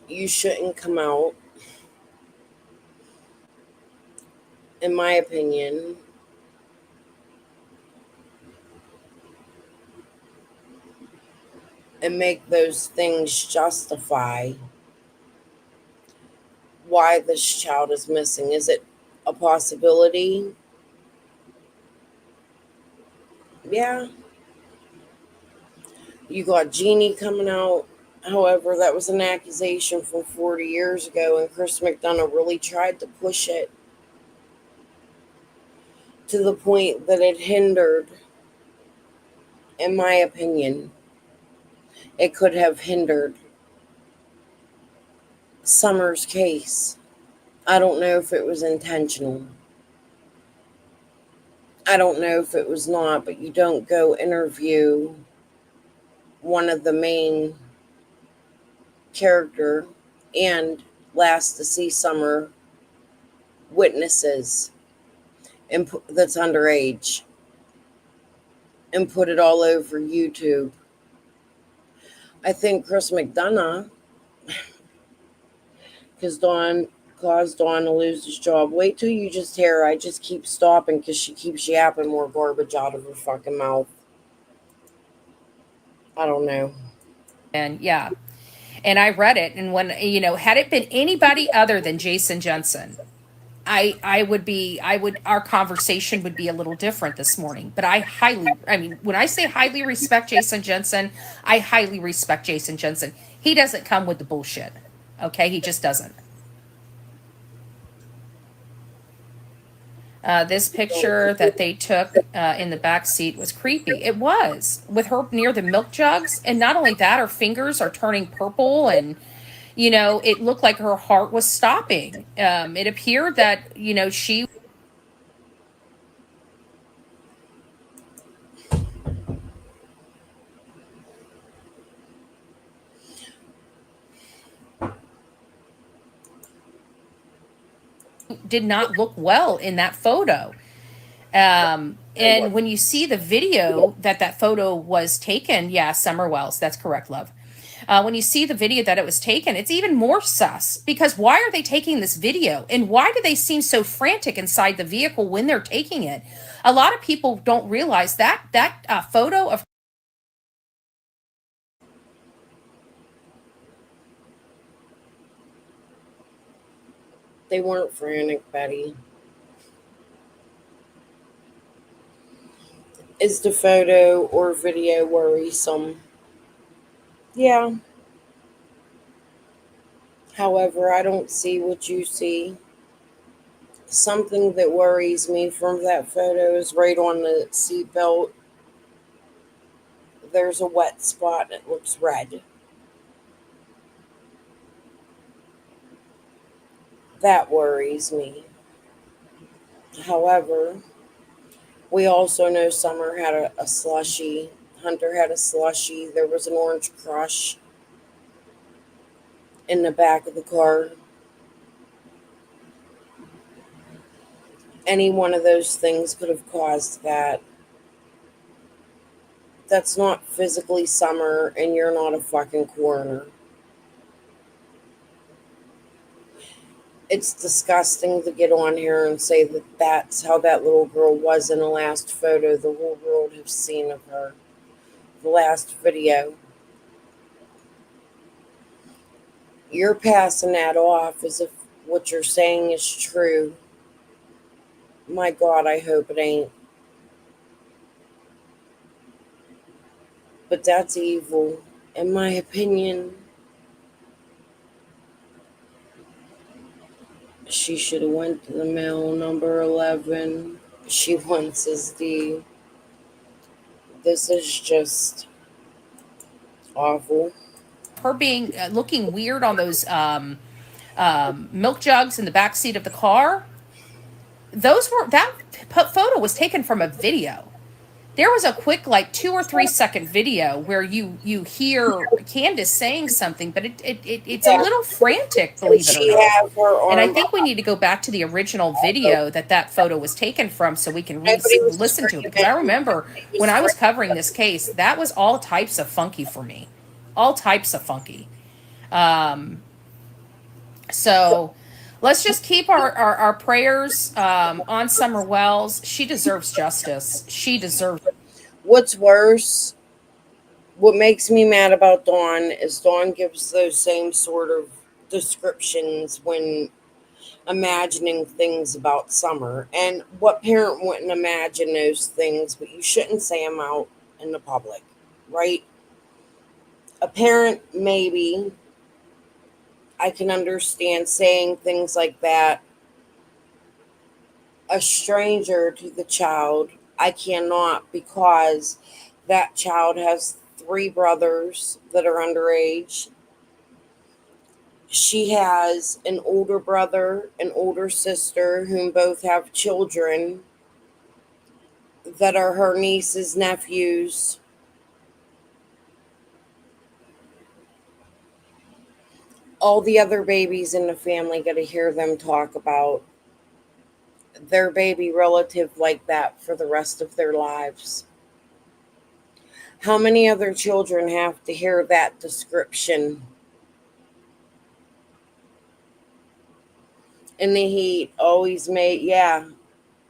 you shouldn't come out, in my opinion, and make those things justify why this child is missing. Is it a possibility? Yeah. You got Jeannie coming out. However, that was an accusation from 40 years ago, and Chris McDonough really tried to push it to the point that it hindered, in my opinion, it could have hindered Summer's case. I don't know if it was intentional. I don't know if it was not, but you don't go interview one of the main character and last to see Summer witnesses and that's underage and put it all over YouTube. I think Chris McDonough, because Dawn caused Dawn to lose his job. Wait till you just hear her. I just keep stopping because she keeps yapping more garbage out of her fucking mouth. I don't know. And yeah, and I read it, and when, had it been anybody other than Jason Jensen, our conversation would be a little different this morning. But when I say highly respect Jason Jensen, I highly respect Jason Jensen. He doesn't come with the bullshit. Okay, he just doesn't. This picture that they took in the back seat was creepy. It was, with her near the milk jugs, and not only that, her fingers are turning purple, and it looked like her heart was stopping. It appeared that she did not look well in that photo. And when you see the video that photo was taken, yeah, Summer Wells, that's correct, love. When you see the video that it was taken, it's even more sus, because why are they taking this video, and why do they seem so frantic inside the vehicle when they're taking it? A lot of people don't realize that photo of They weren't frantic, Betty. Is the photo or video worrisome? Yeah. However, I don't see what you see. Something that worries me from that photo is right on the seatbelt. There's a wet spot and it looks red. That worries me. However, we also know Summer had a slushie. Hunter had a slushie. There was an Orange Crush in the back of the car. Any one of those things could have caused that. That's not physically Summer, and you're not a fucking coroner. It's disgusting to get on here and say that that's how that little girl was in the last photo the whole world has seen of her. The last video. You're passing that off as if what you're saying is true. My God, I hope it ain't. But that's evil. In my opinion, she should have went to the mail number 11. She wants his D. This is just awful. Her being looking weird on those milk jugs in the back seat of the car. That photo was taken from a video. There was a quick, like 2 or 3 second video where you hear Candace saying something, but it's a Yeah. little frantic, And believe it or she not. have her And I arm think we need to go back to the original video that photo was taken from so we can Nobody was listen to it, because I screaming. remember Nobody when was I was screaming. covering this case, that was all types of funky for me, all types of funky. Um, so let's just keep our prayers on Summer Wells. She deserves justice. She deserves. What's worse, what makes me mad about Dawn is Dawn gives those same sort of descriptions when imagining things about Summer. And what parent wouldn't imagine those things, but you shouldn't say them out in the public, right? A parent, maybe, I can understand saying things like that. A stranger to the child, I cannot, because that child has 3 brothers that are underage. She has an older brother, an older sister, whom both have children that are her nieces, nephews. All the other babies in the family get to hear them talk about their baby relative like that for the rest of their lives. How many other children have to hear that description in the heat? Always made, yeah.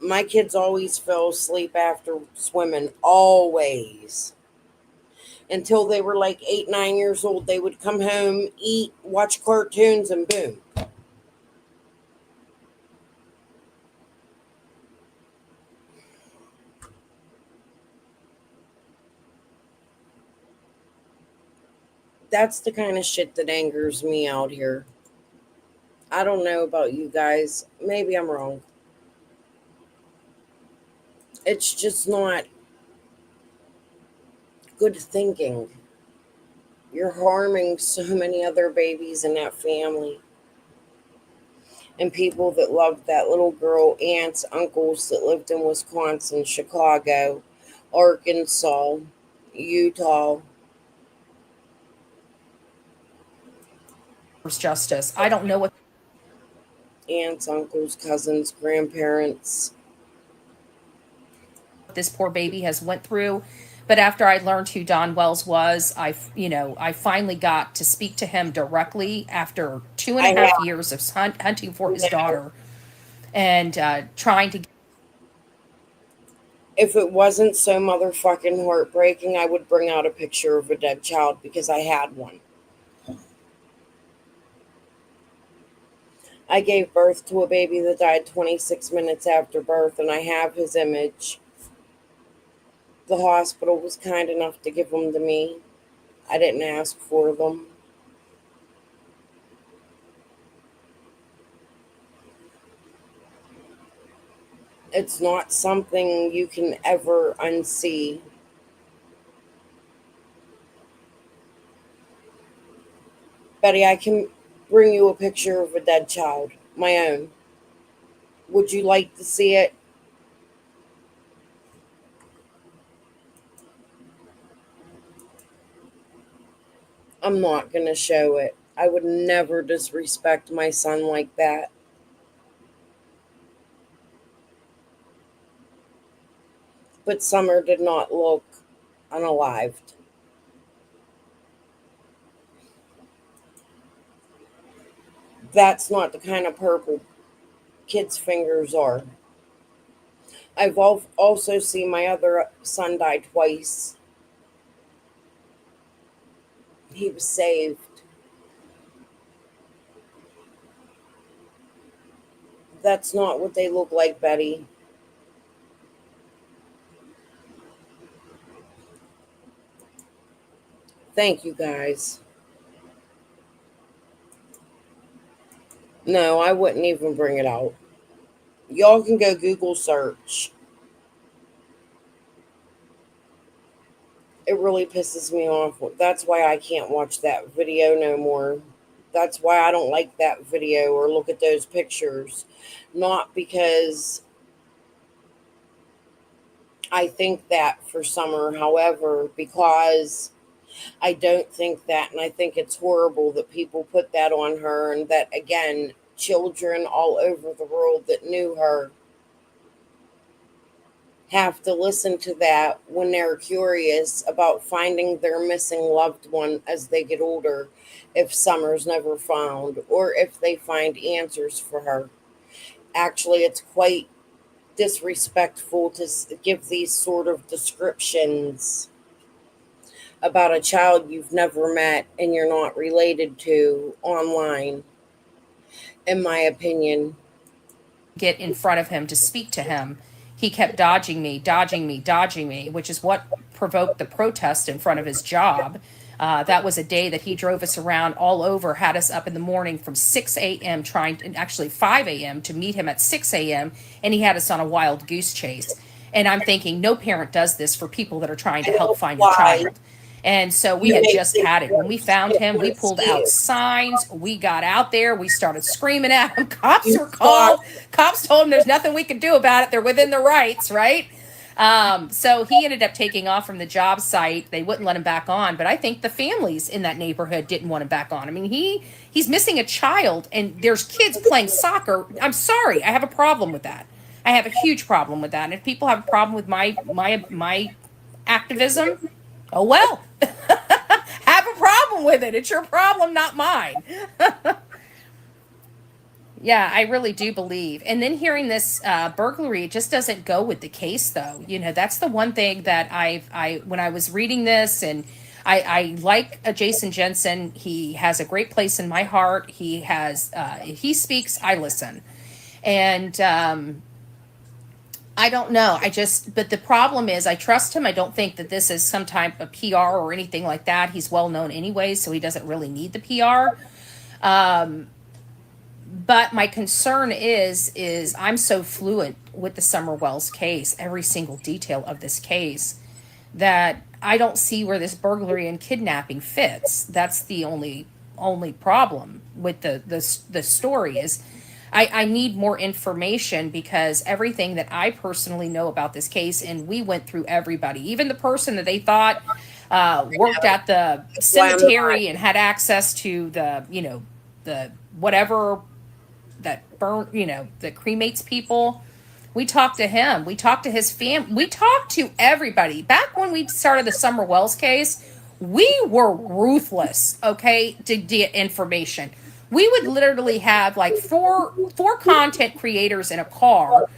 My kids always fell asleep after swimming, always. Until they were like 8, 9 years old. They would come home, eat, watch cartoons, and boom. That's the kind of shit that angers me out here. I don't know about you guys. Maybe I'm wrong. It's just not good thinking. You're harming so many other babies in that family and people that loved that little girl, aunts, uncles that lived in Wisconsin, Chicago, Arkansas, Utah. Justice. I don't know what Aunts, uncles, cousins, grandparents. this poor baby has went through, but after I learned who Don Wells was, I finally got to speak to him directly after two and I a half have years of hunting for his no. daughter and trying to. If it wasn't so motherfucking heartbreaking, I would bring out a picture of a dead child because I had one. I gave birth to a baby that died 26 minutes after birth, and I have his image. The hospital was kind enough to give them to me. I didn't ask for them. It's not something you can ever unsee. Betty, I can bring you a picture of a dead child, my own. Would you like to see it? I'm not going to show it. I would never disrespect my son like that. But Summer did not look unalived. That's not the kind of purple kids' fingers are. I've also seen my other son die twice. He was saved. That's not what they look like, Betty. Thank you guys. No, I wouldn't even bring it out. Y'all can go Google search. It really pisses me off. That's why I can't watch that video no more. That's why I don't like that video or look at those pictures. Not because I think that for Summer, however, because I don't think that, and I think it's horrible that people put that on her, and that, again, children all over the world that knew her have to listen to that when they're curious about finding their missing loved one as they get older, if Summer's never found, or if they find answers for her. Actually, it's quite disrespectful to give these sort of descriptions about a child you've never met and you're not related to online, in my opinion. Get in front of him to speak to him. He kept dodging me, dodging me, dodging me, which is what provoked the protest in front of his job. That was a day that he drove us around all over, had us up in the morning from 6 a.m. trying to, actually 5 a.m. to meet him at 6 a.m. And he had us on a wild goose chase. And I'm thinking, no parent does this for people that are trying to help find your Why? child. And so we You had make just things had it. When we worse. found him, we Don't pulled see out you. signs. We got out there. We started screaming at him. Cops You were thought called. Cops told him there's nothing we could do about it. They're within their rights, right? So he ended up taking off from the job site. They wouldn't let him back on. But I think the families in that neighborhood didn't want him back on. I mean, he's missing a child, and there's kids playing soccer. I'm sorry. I have a problem with that. I have a huge problem with that. And if people have a problem with my activism, oh well. Have a problem with it. It's your problem, not mine. Yeah, I really do believe. And then hearing this burglary just doesn't go with the case, though. You know, that's the one thing that I when I was reading this, and I like Jason Jensen. He has a great place in my heart. He has if he speaks, I listen, and I don't know. But the problem is, I trust him. I don't think that this is some type of PR or anything like that. He's well known anyway, so he doesn't really need the PR. But my concern is I'm so fluent with the Summer Wells case, every single detail of this case, that I don't see where this burglary and kidnapping fits. That's the only problem with the story is I need more information, because everything that I personally know about this case, and we went through everybody, even the person that they thought worked at the That's why I'm cemetery and had access to the whatever that burn, that cremates people. We talked to him. We talked to his fam. We talked to everybody. Back when we started the Summer Wells case, we were ruthless, okay, to get information. We would literally have like four content creators in a car,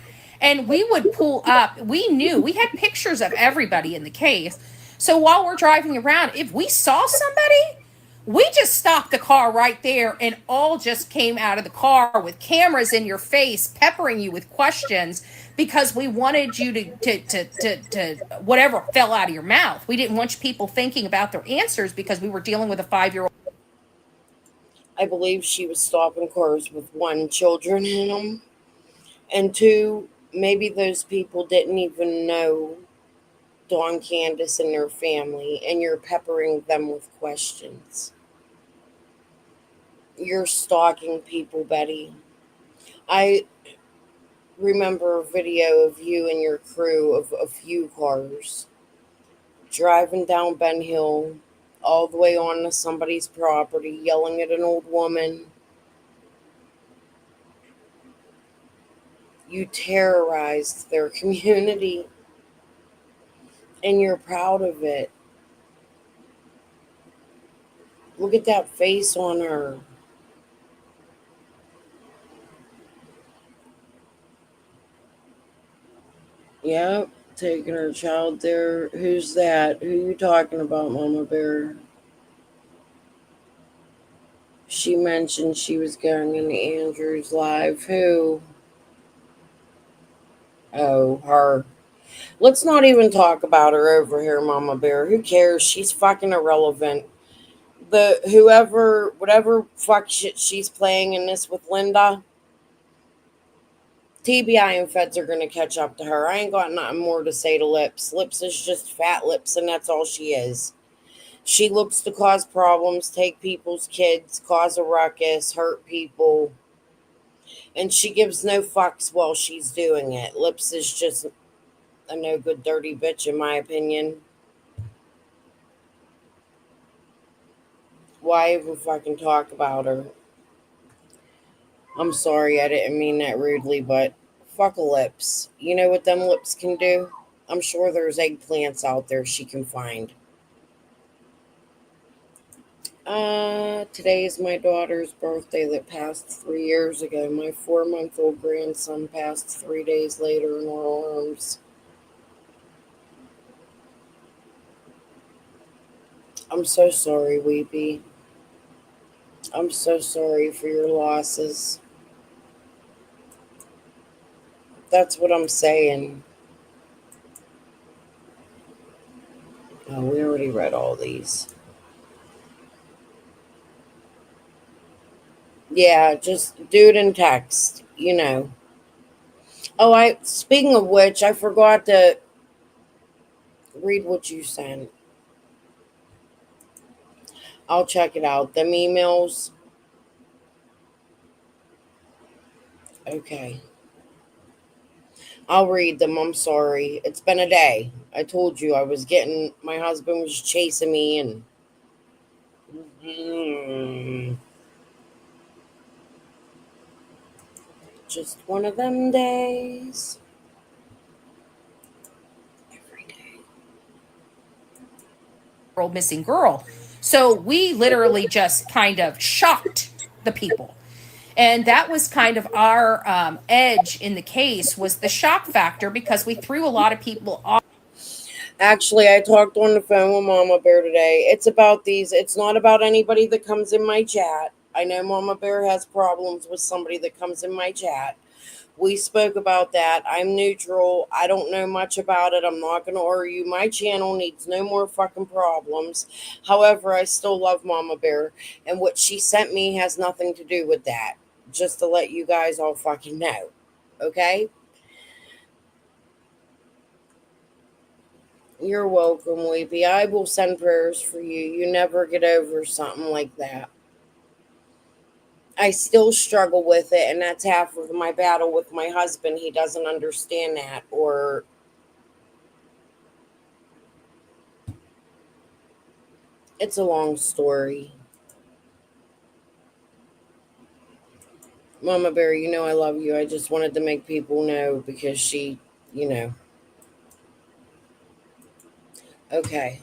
and we would pull up. We knew we had pictures of everybody in the case. So while we're driving around, if we saw somebody, we just stopped the car right there and all just came out of the car with cameras in your face, peppering you with questions, because we wanted you to whatever fell out of your mouth. We didn't want people thinking about their answers, because we were dealing with a 5-year-old. I believe she was stopping cars with one, children in them, and two, maybe those people didn't even know Dawn Candace and their family, and you're peppering them with questions. You're stalking people, Betty. I remember a video of you and your crew of a few cars driving down Ben Hill all the way onto somebody's property, yelling at an old woman. You terrorized their community, and you're proud of it. Look at that face on her. Yep, taking her child there. Who's that? Who you talking about, Mama Bear? She mentioned she was going into Andrew's live. Who? Oh, her. Let's not even talk about her over here, Mama Bear. Who cares? She's fucking irrelevant. The whoever, whatever fuck shit she's playing in this with Linda, TBI and feds are gonna catch up to her. I ain't got nothing more to say to Lips. Lips is just fat lips, and that's all she is. She looks to cause problems, take people's kids, cause a ruckus, hurt people, and she gives no fucks while she's doing it. Lips is just a no good, dirty bitch, in my opinion. Why even fucking talk about her? I'm sorry, I didn't mean that rudely, but fuck a Lips. You know what them lips can do? I'm sure there's eggplants out there she can find. Today is my daughter's birthday that passed 3 years ago. My 4-month-old grandson passed 3 days later in our arms. I'm so sorry, Weepy. I'm so sorry for your losses. That's what I'm saying. Oh, we already read all these. Yeah, just do it in text, you know. Oh, speaking of which, I forgot to read what you sent. I'll check it out. Them emails. Okay. I'll read them. I'm sorry. It's been a day. I told you my husband was chasing me and. Just one of them days. Every day. Old missing girl. So we literally just kind of shocked the people. And that was kind of our edge in the case, was the shock factor, because we threw a lot of people off. Actually, I talked on the phone with Mama Bear today. It's not about anybody that comes in my chat. I know Mama Bear has problems with somebody that comes in my chat. We spoke about that. I'm neutral. I don't know much about it. I'm not going to argue. My channel needs no more fucking problems. However, I still love Mama Bear. And what she sent me has nothing to do with that. Just to let you guys all fucking know. Okay? You're welcome, Weepy. I will send prayers for you. You never get over something like that. I still struggle with it, and that's half of my battle with my husband. He doesn't understand that, or it's a long story. Mama Bear, you know I love you. I just wanted to make people know because she, you know. Okay.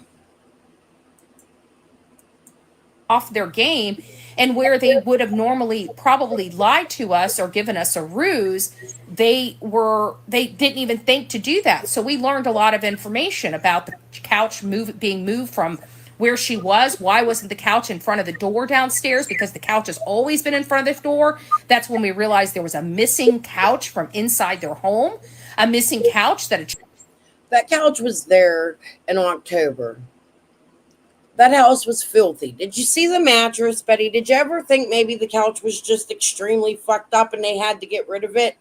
Off their game, and where they would have normally probably lied to us or given us a ruse, they didn't even think to do that. So we learned a lot of information about the couch being moved from where she was. Why wasn't the couch in front of the door downstairs? Because the couch has always been in front of the door. That's when we realized there was a missing couch from inside their home, a missing couch that couch was there in October. That house was filthy. Did you see the mattress, Betty? Did you ever think maybe the couch was just extremely fucked up and they had to get rid of it?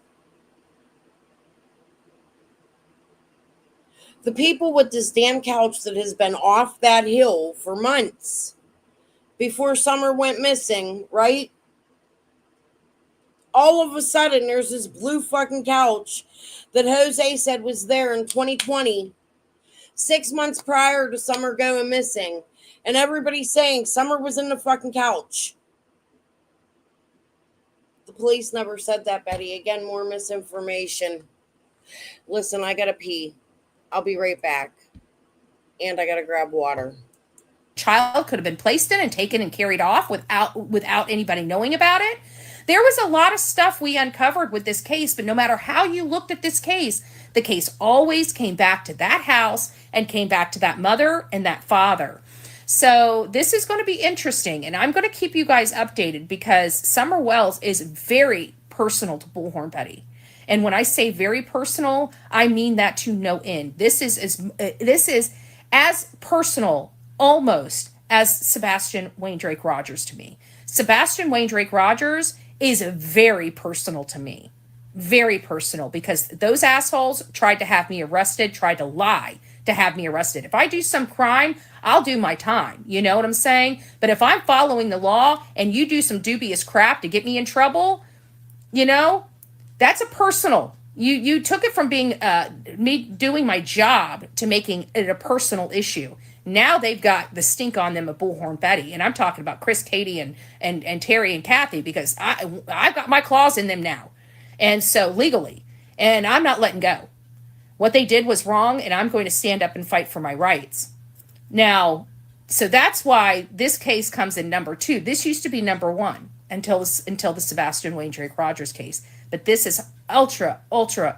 The people with this damn couch that has been off that hill for months before Summer went missing, right? All of a sudden, there's this blue fucking couch that Jose said was there in 2020, 6 months prior to Summer going missing. And everybody's saying Summer was in the fucking couch. The police never said that, Betty. Again, more misinformation. Listen, I gotta pee. I'll be right back. And I gotta grab water. child could have been placed in and taken and carried off without anybody knowing about it. There was a lot of stuff we uncovered with this case, but no matter how you looked at this case, the case always came back to that house and came back to that mother and that father. So this is going to be interesting, and I'm going to keep you guys updated because Summer Wells is very personal to Bullhorn Betty. And when I say very personal, I mean that to no end. This is as personal almost as Sebastian Wayne Drake Rogers to me. Sebastian Wayne Drake Rogers is very personal to me. Very personal, because those assholes tried to have me arrested, tried to lie to have me arrested. If I do some crime, I'll do my time. You know what I'm saying? But if I'm following the law and you do some dubious crap to get me in trouble, you know, that's a personal. You took it from being me doing my job to making it a personal issue. Now they've got the stink on them of Bullhorn Betty, and I'm talking about Chris, Katie, and Terry and Kathy, because I've got my claws in them now, and so legally, and I'm not letting go. What they did was wrong, and I'm going to stand up and fight for my rights. Now, so that's why this case comes in number 2. This used to be number 1 until the Sebastian Wayne Drake Rogers case. But this is ultra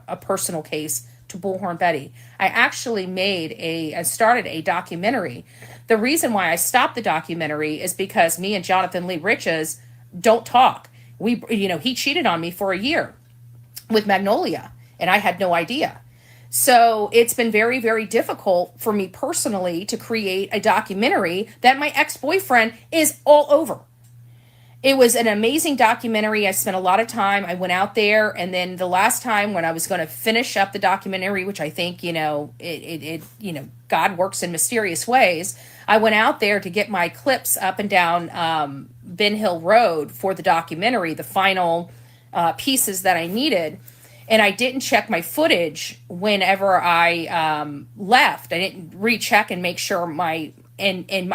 a personal case to Bullhorn Betty. I actually started a documentary. The reason why I stopped the documentary is because me and Jonathan Lee Riches don't talk. He cheated on me for a year with Magnolia, and I had no idea. So it's been very, very difficult for me personally to create a documentary that my ex-boyfriend is all over. It was an amazing documentary. I spent a lot of time. I went out there, and then the last time when I was going to finish up the documentary, which I think, God works in mysterious ways. I went out there to get my clips up and down Ben Hill Road for the documentary, the final pieces that I needed. And I didn't check my footage whenever I left. I didn't recheck and make sure my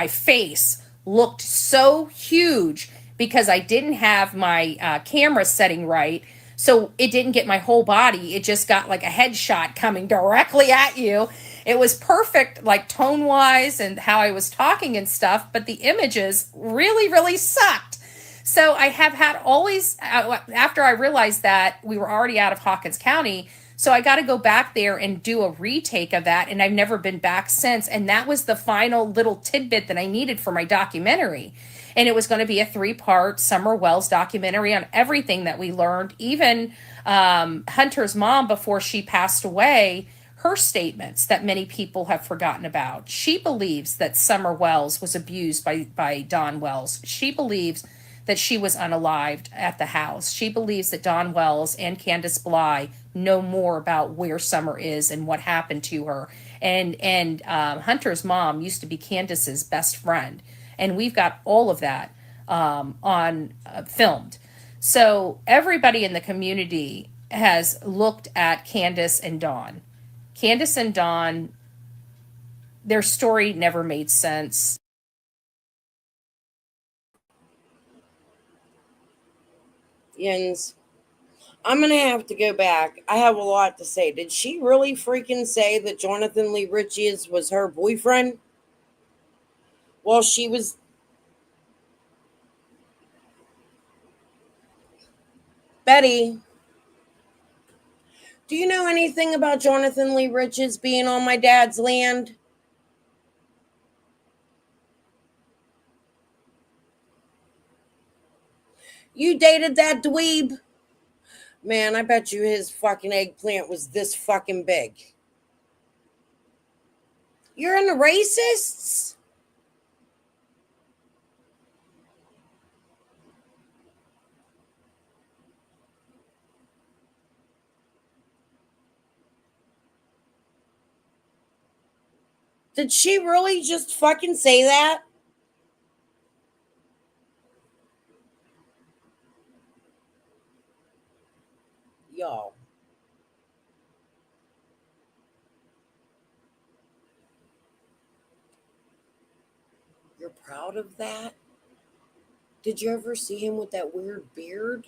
face looked so huge, because I didn't have my camera setting right. So it didn't get my whole body. It just got like a headshot coming directly at you. It was perfect, like tone wise and how I was talking and stuff, but the images really, really sucked. So I have had always, after I realized that we were already out of Hawkins County, so I got to go back there and do a retake of that, and I've never been back since. And that was the final little tidbit that I needed for my documentary. And it was going to be a 3-part Summer Wells documentary on everything that we learned, even Hunter's mom, before she passed away, her statements that many people have forgotten about. She believes that Summer Wells was abused by Don Wells. She believes that she was unalived at the house. She believes that Don Wells and Candace Bly know more about where Summer is and what happened to her. And Hunter's mom used to be Candace's best friend. And we've got all of that on filmed. So everybody in the community has looked at Candace and Dawn. Candace and Dawn, their story never made sense. Yins, I'm going to have to go back. I have a lot to say. Did she really freaking say that Jonathan Lee Riches was her boyfriend? Well, she was. Betty, do you know anything about Jonathan Lee Riches being on my dad's land? You dated that dweeb? Man, I bet you his fucking eggplant was this fucking big. You're in the racists? Did she really just fucking say that? Y'all. You're proud of that? Did you ever see him with that weird beard?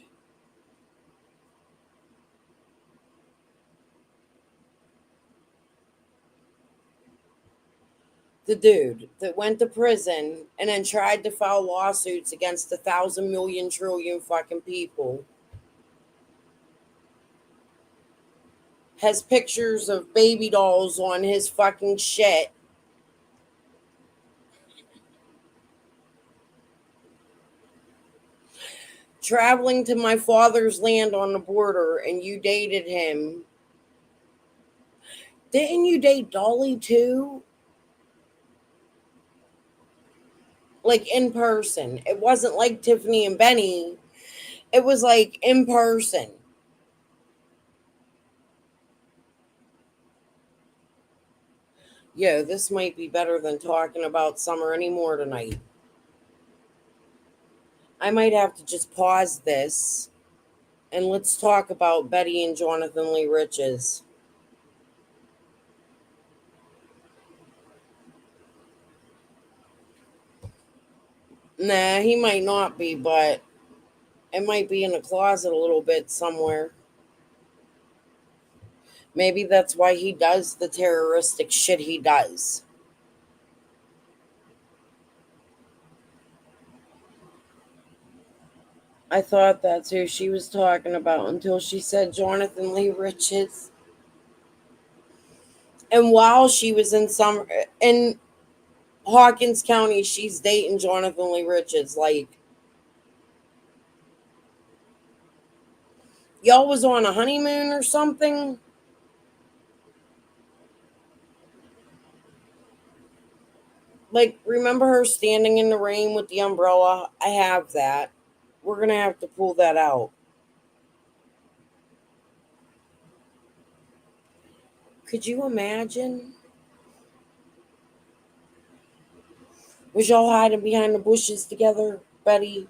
The dude that went to prison and then tried to file lawsuits against 1,000 million trillion fucking people has pictures of baby dolls on his fucking shit. traveling to my father's land on the border, and you dated him. Didn't you date Dolly too? Like in person. It wasn't like Tiffany and Benny. It was like in person. Yo, this might be better than talking about summer anymore tonight. I might have to just pause this and let's talk about Betty and Jonathan Lee Riches. Nah, he might not be, but it might be in a closet a little bit somewhere. Maybe that's why he does the terroristic shit he does. I thought that's who she was talking about until she said Jonathan Lee Riches. And while she was in Hawkins County, she's dating Jonathan Lee Riches. Like, y'all was on a honeymoon or something? Like, remember her standing in the rain with the umbrella? I have that. We're going to have to pull that out. Could you imagine? Was y'all hiding behind the bushes together, Betty?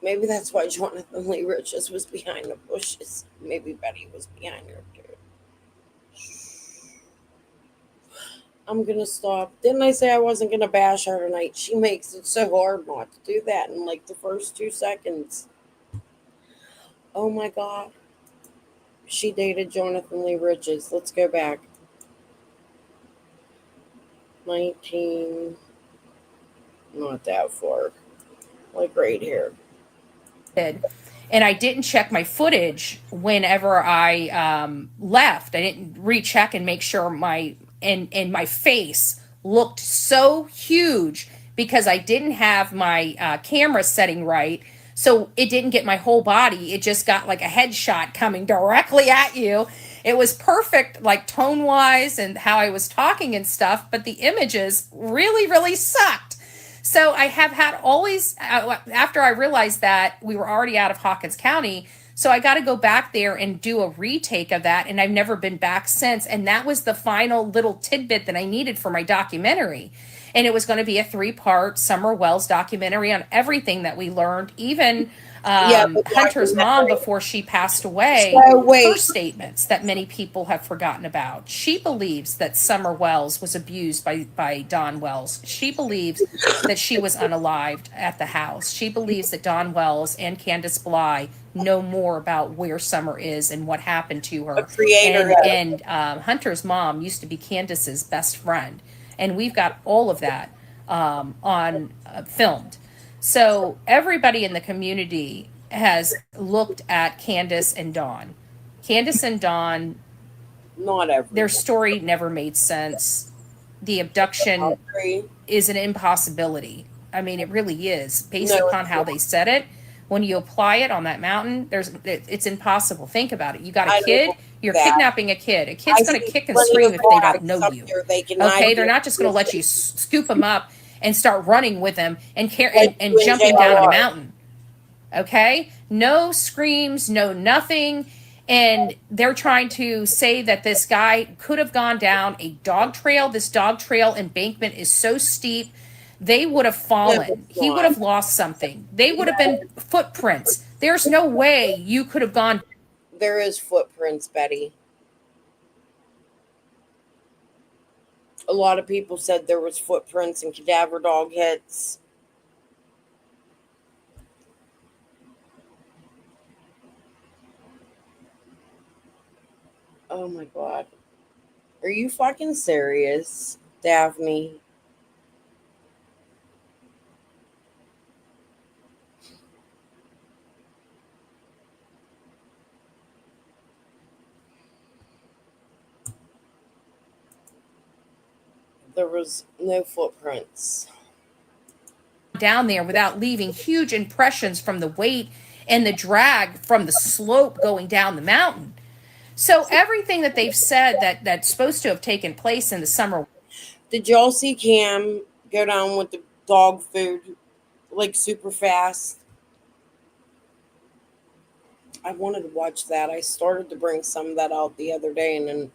Maybe that's why Jonathan Lee Riches was behind the bushes. Maybe Betty was behind her too. I'm gonna stop. Didn't I say I wasn't gonna bash her tonight? She makes it so hard not to do that in like the first 2 seconds. Oh my god. She dated Jonathan Lee Riches. Let's go back. 19. Not that far. Like right here. And I didn't check my footage whenever I left. I didn't recheck and make sure my face looked so huge because I didn't have my camera setting right. So it didn't get my whole body. It just got like a headshot coming directly at you. It was perfect, like tone wise and how I was talking and stuff, but the images really, really sucked. So I have had always, after I realized that we were already out of Hawkins County, so I got to go back there and do a retake of that. And I've never been back since. And that was the final little tidbit that I needed for my documentary. And it was going to be a 3-part Summer Wells documentary on everything that we learned, even Yeah, the Hunter's mom documentary. before she passed away, So her wait. statements that many people have forgotten about. She believes that Summer Wells was abused by Don Wells. She believes that she was unalived at the house. She believes that Don Wells and Candace Bly know more about where Summer is and what happened to A her. creator. And Hunter's mom used to be Candace's best friend, and we've got all of that on filmed. So everybody in the community has looked at Candace and Dawn. Candace and Dawn, Not everyone. their story never made sense. The abduction is an impossibility. I mean, it really is, based No, upon how they said it. When you apply it on that mountain, it's impossible. Think about it. You got I a don't kid, believe you're that. kidnapping a kid. A I kid's going to see kick and plenty scream of if they don't blogs know up you. there. They can Okay, hide they're you. not just going to let you scoop them up and start running with them and Like and you in jumping down a JLR. mountain. Okay, no screams, no nothing. And they're trying to say that this guy could have gone down a dog trail. This dog trail embankment is so steep, they would have No, fallen. it's He would not. have lost something. They would have been footprints. There's no way you could have gone. There is footprints, Betty. A lot of people said there was footprints and cadaver dog hits. Oh my god. Are you fucking serious, Daphne? There was no footprints. down there without leaving huge impressions from the weight and the drag from the slope going down the mountain. So everything that they've said that's supposed to have taken place in the summer. Did y'all see Cam go down with the dog food like super fast? I wanted to watch that. I started to bring some of that out the other day, and then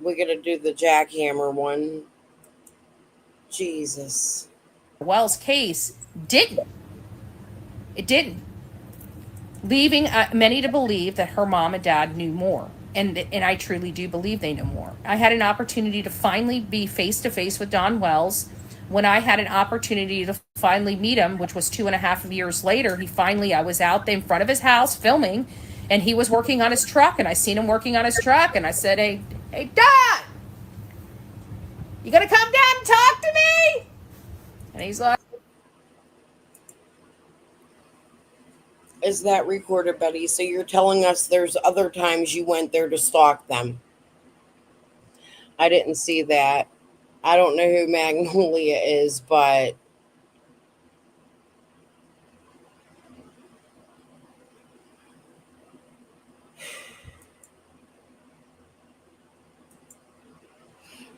we're going to do the jackhammer one. Jesus. Wells case didn't. It didn't. Leaving many to believe that her mom and dad knew more. And I truly do believe they know more. I had an opportunity to finally be face to face with Don Wells. When I had an opportunity to finally meet him, which was 2.5 years later, I was out there in front of his house filming, and he was working on his truck, and I seen him working on his truck, and I said, hey, Don, you gonna come down and talk to me? And he's like, is that recorded, Betty? So you're telling us there's other times you went there to stalk them? I didn't see that. I don't know who Magnolia is, but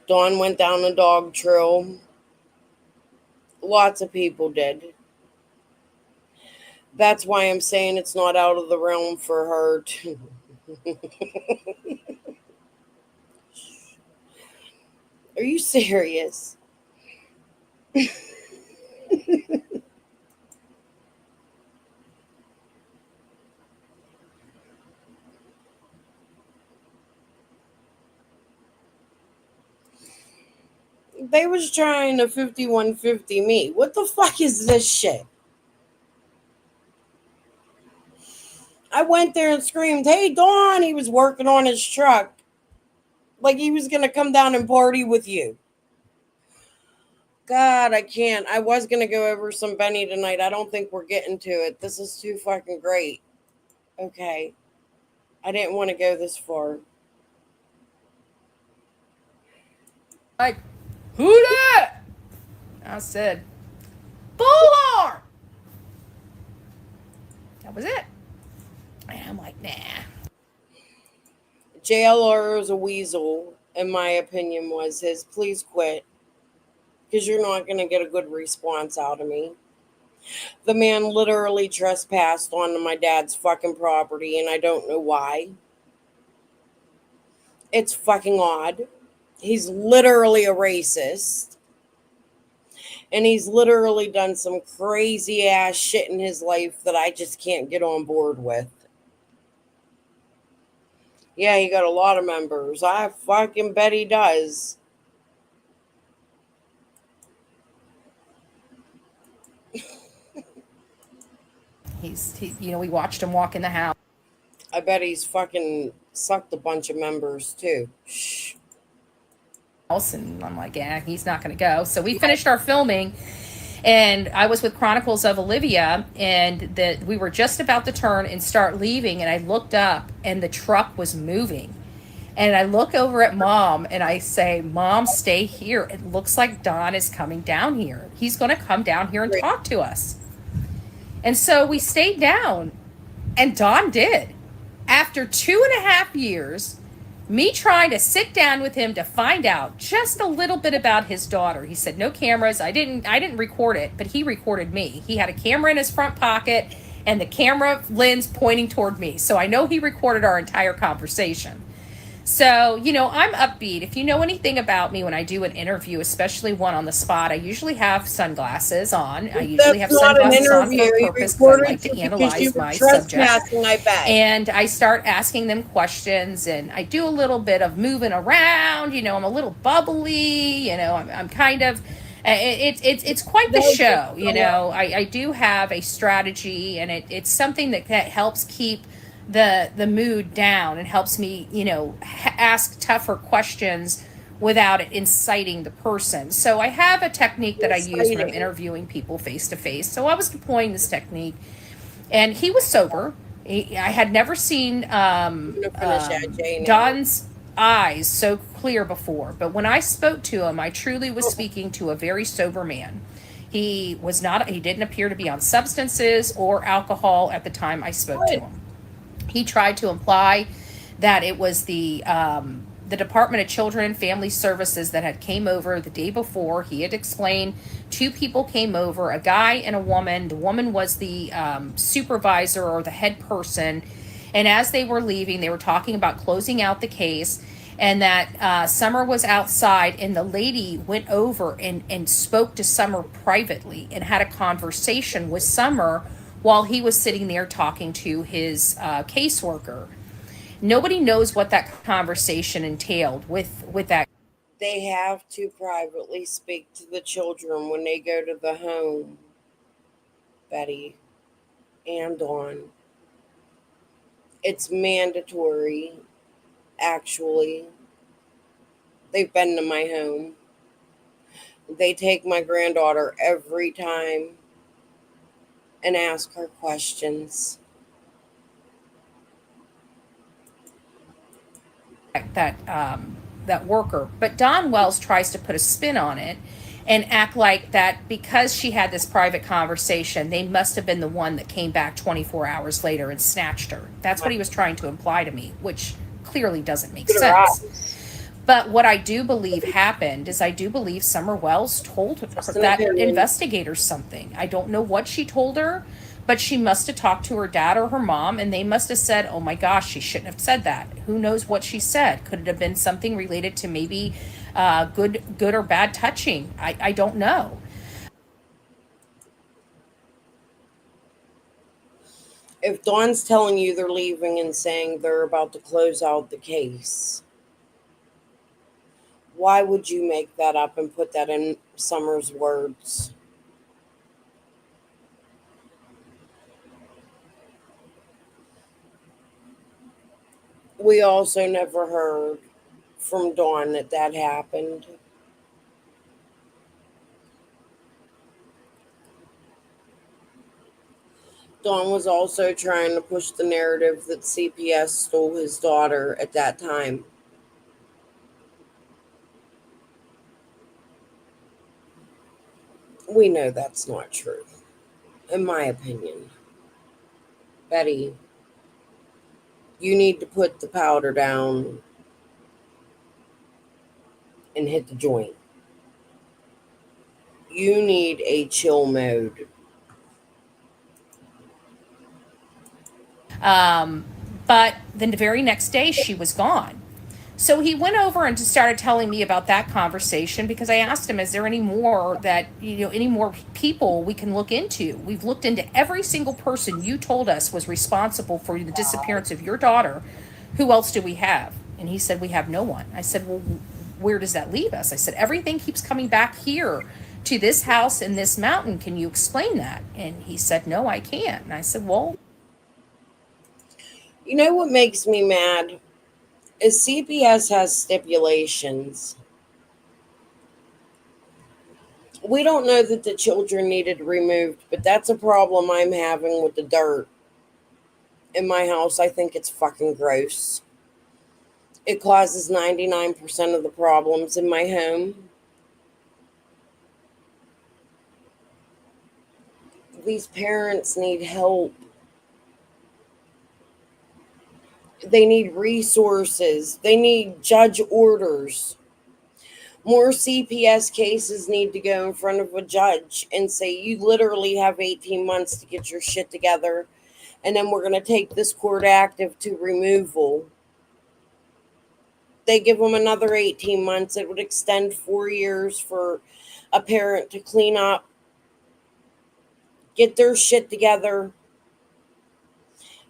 Dawn went down a dog trail. Lots of people did. That's why I'm saying it's not out of the realm for her to. Are you serious? They was trying to 5150 me. What the fuck is this shit? I went there and screamed, hey, Dawn. He was working on his truck. Like he was going to come down and party with you. God, I can't. I was going to go over some Benny tonight. I don't think we're getting to it. This is too fucking great. Okay. I didn't want to go this far. like, who that? I said, Bullhorn. That was it. And I'm like, nah. JLR is a weasel, in my opinion, was his please quit. Because you're not going to get a good response out of me. The man literally trespassed onto my dad's fucking property, and I don't know why. It's fucking odd. He's literally a racist. And he's literally done some crazy ass shit in his life that I just can't get on board with. Yeah, he got a lot of members. I fucking bet he does. We watched him walk in the house. I bet he's fucking sucked a bunch of members too. Shh. And I'm like, yeah, he's not going to go. So we finished our filming, and I was with Chronicles of Olivia, and we were just about to turn and start leaving, and I looked up, and the truck was moving. And I look over at Mom, and I say, Mom, stay here. It looks like Don is coming down here. He's going to come down here and talk to us. And so we stayed down, and Don did. After 2.5 years, me trying to sit down with him to find out just a little bit about his daughter. He said, no cameras. I didn't record it, but he recorded me. He had a camera in his front pocket and the camera lens pointing toward me. So I know he recorded our entire conversation. So, I'm upbeat. If you know anything about me when I do an interview, especially one on the spot, I usually have sunglasses on. I usually have sunglasses on for a purpose because I like to analyze my subject. And I start asking them questions, and I do a little bit of moving around. I'm a little bubbly. I'm kind of... It's quite the show. I do have a strategy, and it's something that helps keep the mood down and helps me, ask tougher questions without it inciting the person. So I have a technique that I use when I'm interviewing people face to face. So I was deploying this technique, and he was sober. I had never seen Don's eyes so clear before, but when I spoke to him, I truly was speaking to a very sober man. He didn't appear to be on substances or alcohol at the time I spoke to him. He tried to imply that it was the Department of Children and Family Services that had came over the day before. He had explained two people came over, a guy and a woman. The woman was the supervisor or the head person. And as they were leaving, they were talking about closing out the case, and that Summer was outside, and the lady went over and spoke to Summer privately and had a conversation with Summer while he was sitting there talking to his caseworker. Nobody knows what that conversation entailed with that. They have to privately speak to the children when they go to the home, Betty and Dawn. It's mandatory, actually. They've been to my home. They take my granddaughter every time and ask her questions. That worker. But Don Wells tries to put a spin on it and act like that because she had this private conversation, they must have been the one that came back 24 hours later and snatched her. That's what he was trying to imply to me, which clearly doesn't make sense. But what I do believe happened is I do believe Summer Wells told that investigator something. I don't know what she told her, but she must have talked to her dad or her mom, and they must have said, oh my gosh, she shouldn't have said that. Who knows what she said? Could it have been something related to maybe good or bad touching? I don't know. If Dawn's telling you they're leaving and saying they're about to close out the case, why would you make that up and put that in Summer's words? We also never heard from Dawn that happened. Dawn was also trying to push the narrative that CPS stole his daughter at that time. We know that's not true, in my opinion. Betty, you need to put the powder down and hit the joint. You need a chill mode. But then the very next day, she was gone. So he went over and just started telling me about that conversation because I asked him, is there any more any more people we can look into? We've looked into every single person you told us was responsible for the disappearance of your daughter. Who else do we have? And he said, we have no one. I said, well, where does that leave us? I said, everything keeps coming back here to this house in this mountain. Can you explain that? And he said, no, I can't. And I said, well, you know what makes me mad? Is CPS has stipulations. We don't know that the children needed removed, but that's a problem I'm having with the dirt in my house. I think it's fucking gross. It causes 99% of the problems in my home. These parents need help. They need resources. They need judge orders. More CPS cases need to go in front of a judge and say, you literally have 18 months to get your shit together, and then we're going to take this court active to removal. They give them another 18 months. It would extend 4 years for a parent to clean up, get their shit together.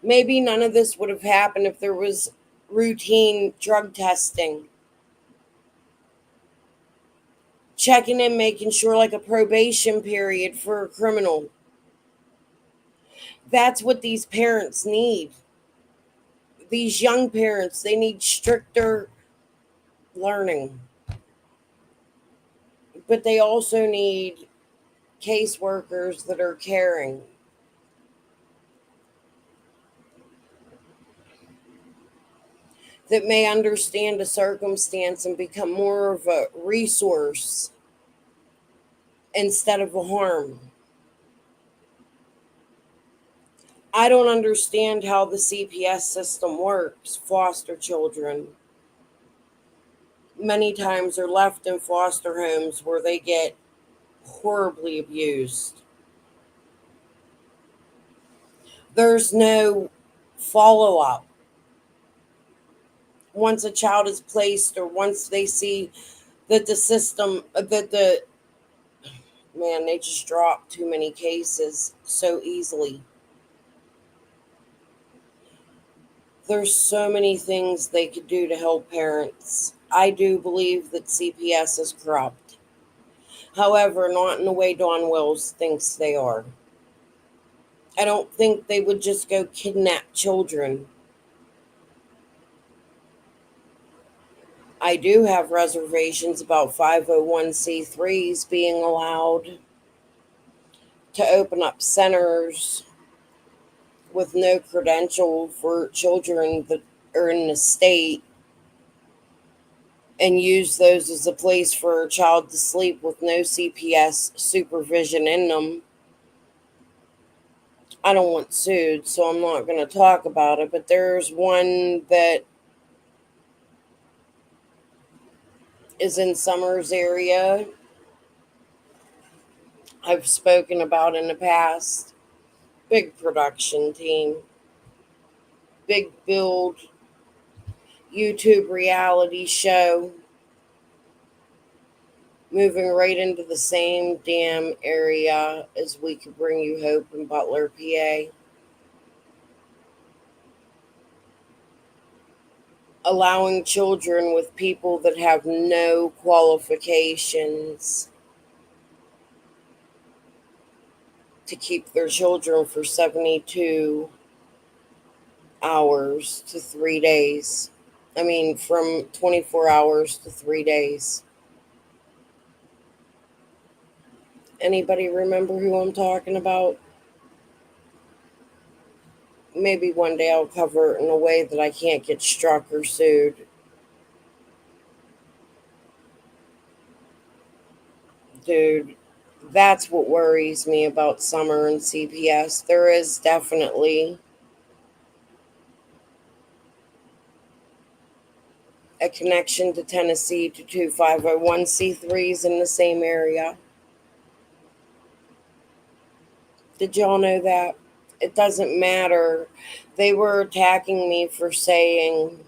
Maybe none of this would have happened if there was routine drug testing. Checking in, making sure, like a probation period for a criminal. That's what these parents need. These young parents, they need stricter learning. But they also need caseworkers that are caring. That may understand a circumstance and become more of a resource instead of a harm. I don't understand how the CPS system works. Foster children many times are left in foster homes where they get horribly abused. There's no follow up. Once a child is placed, or once they see that the system, man, they just drop too many cases so easily. There's so many things they could do to help parents. I do believe that CPS is corrupt. However, not in the way Don Wills thinks they are. I don't think they would just go kidnap children. I do have reservations about 501c3s being allowed to open up centers with no credential for children that are in the state and use those as a place for a child to sleep with no CPS supervision in them. I don't want sued, so I'm not going to talk about it, but there's one that is in Summers area. I've spoken about in the past. Big production team, big build, YouTube reality show, moving right into the same damn area as We Could Bring You Hope in Butler, PA. Allowing children with people that have no qualifications to keep their children for 72 hours to 3 days. I mean, from 24 hours to 3 days. Anybody remember who I'm talking about? Maybe one day I'll cover it in a way that I can't get struck or sued. Dude, that's what worries me about Summer and CPS. There is definitely a connection to Tennessee to two 501c3s in the same area. Did y'all know that? It doesn't matter. They were attacking me for saying,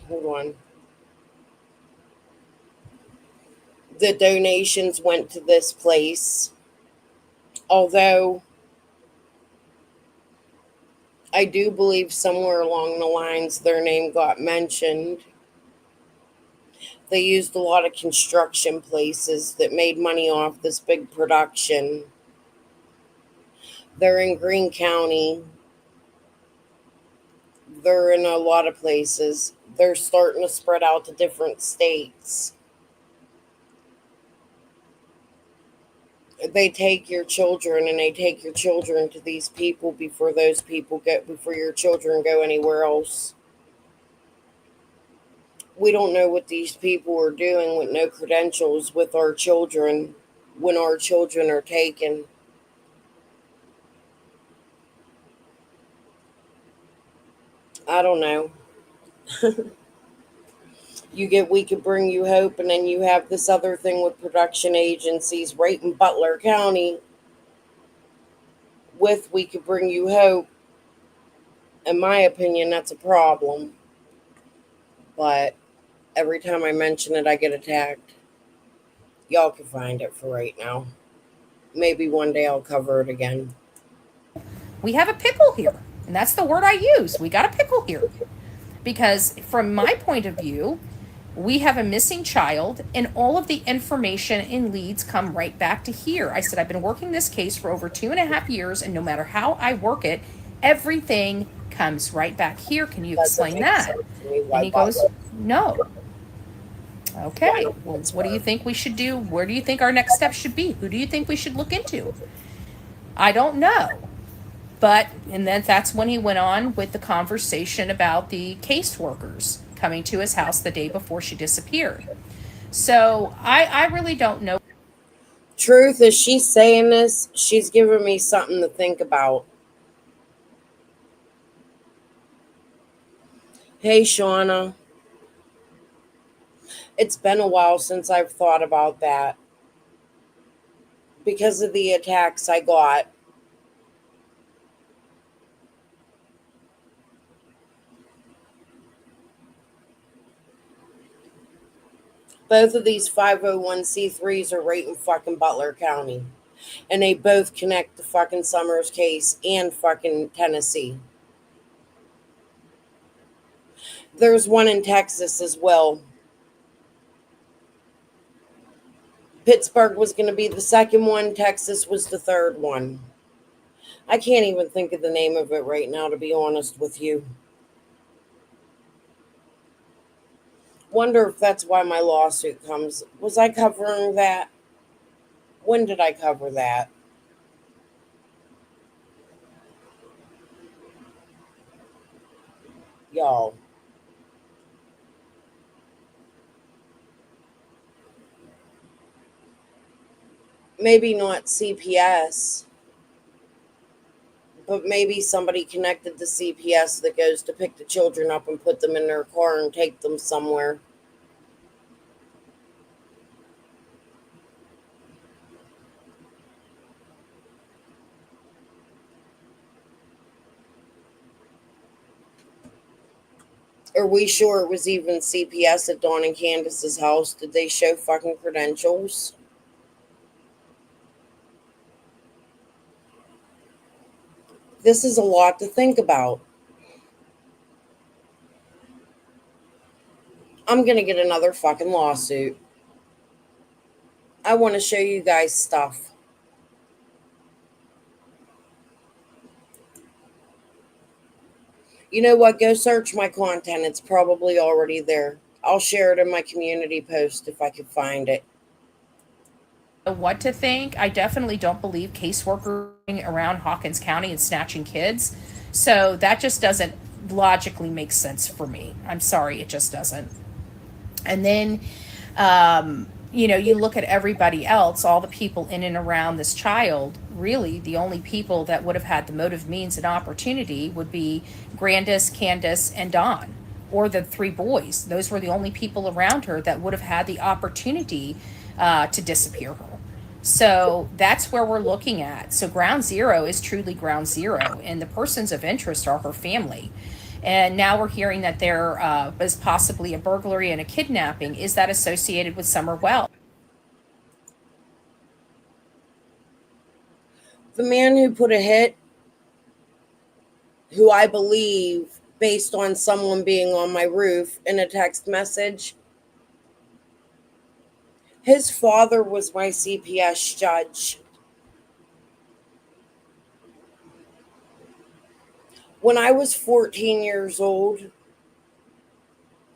hold on, the donations went to this place. Although I do believe somewhere along the lines their name got mentioned. They used a lot of construction places that made money off this big production. They're in Greene County. They're in a lot of places. They're starting to spread out to different states. They take your children and they take your children to these people before your children go anywhere else. We don't know what these people are doing with no credentials with our children when our children are taken. I don't know. You get We Could Bring You Hope, and then you have this other thing with production agencies right in Butler County with We Could Bring You Hope. In my opinion, that's a problem. But every time I mention it, I get attacked. Y'all can find it for right now. Maybe one day I'll cover it again. We have a pickle here. And that's the word I use. We got a pickle here. Because from my point of view, we have a missing child, and all of the information and leads come right back to here. I said, I've been working this case for over 2.5 years, and no matter how I work it, everything comes right back here. Can you explain that? And he goes, no. Okay, well, what do you think we should do? Where do you think our next step should be? Who do you think we should look into? I don't know. But, and then that's when he went on with the conversation about the caseworkers coming to his house the day before she disappeared. So I really don't know. Truth, is she saying this? She's giving me something to think about. Hey, Shauna. It's been a while since I've thought about that because of the attacks I got. Both of these 501c3s are right in fucking Butler County. And they both connect to fucking Summers case and fucking Tennessee. There's one in Texas as well. Pittsburgh was going to be the second one. Texas was the third one. I can't even think of the name of it right now, to be honest with you. Wonder if that's why my lawsuit comes. Was I covering that? When did I cover that? Y'all. Maybe not CPS, but maybe somebody connected to CPS that goes to pick the children up and put them in their car and take them somewhere. Are we sure it was even CPS at Dawn and Candace's house? Did they show fucking credentials? This is a lot to think about. I'm gonna get another fucking lawsuit. I want to show you guys stuff. You know what? Go search my content. It's probably already there. I'll share it in my community post if I can find it. What to think. I definitely don't believe caseworkers around Hawkins County and snatching kids. So that just doesn't logically make sense for me. I'm sorry, it just doesn't. And then, you look at everybody else, all the people in and around this child. Really, the only people that would have had the motive, means, and opportunity would be Grandis, Candace, and Don, or the three boys. Those were the only people around her that would have had the opportunity to disappear her. So that's where we're looking at. So ground zero is truly ground zero, and the persons of interest are her family. And now we're hearing that there was possibly a burglary and a kidnapping. Is that associated with Summer Wells? The man who put a hit, who I believe, based on someone being on my roof in a text message, his father was my CPS judge. When I was 14 years old,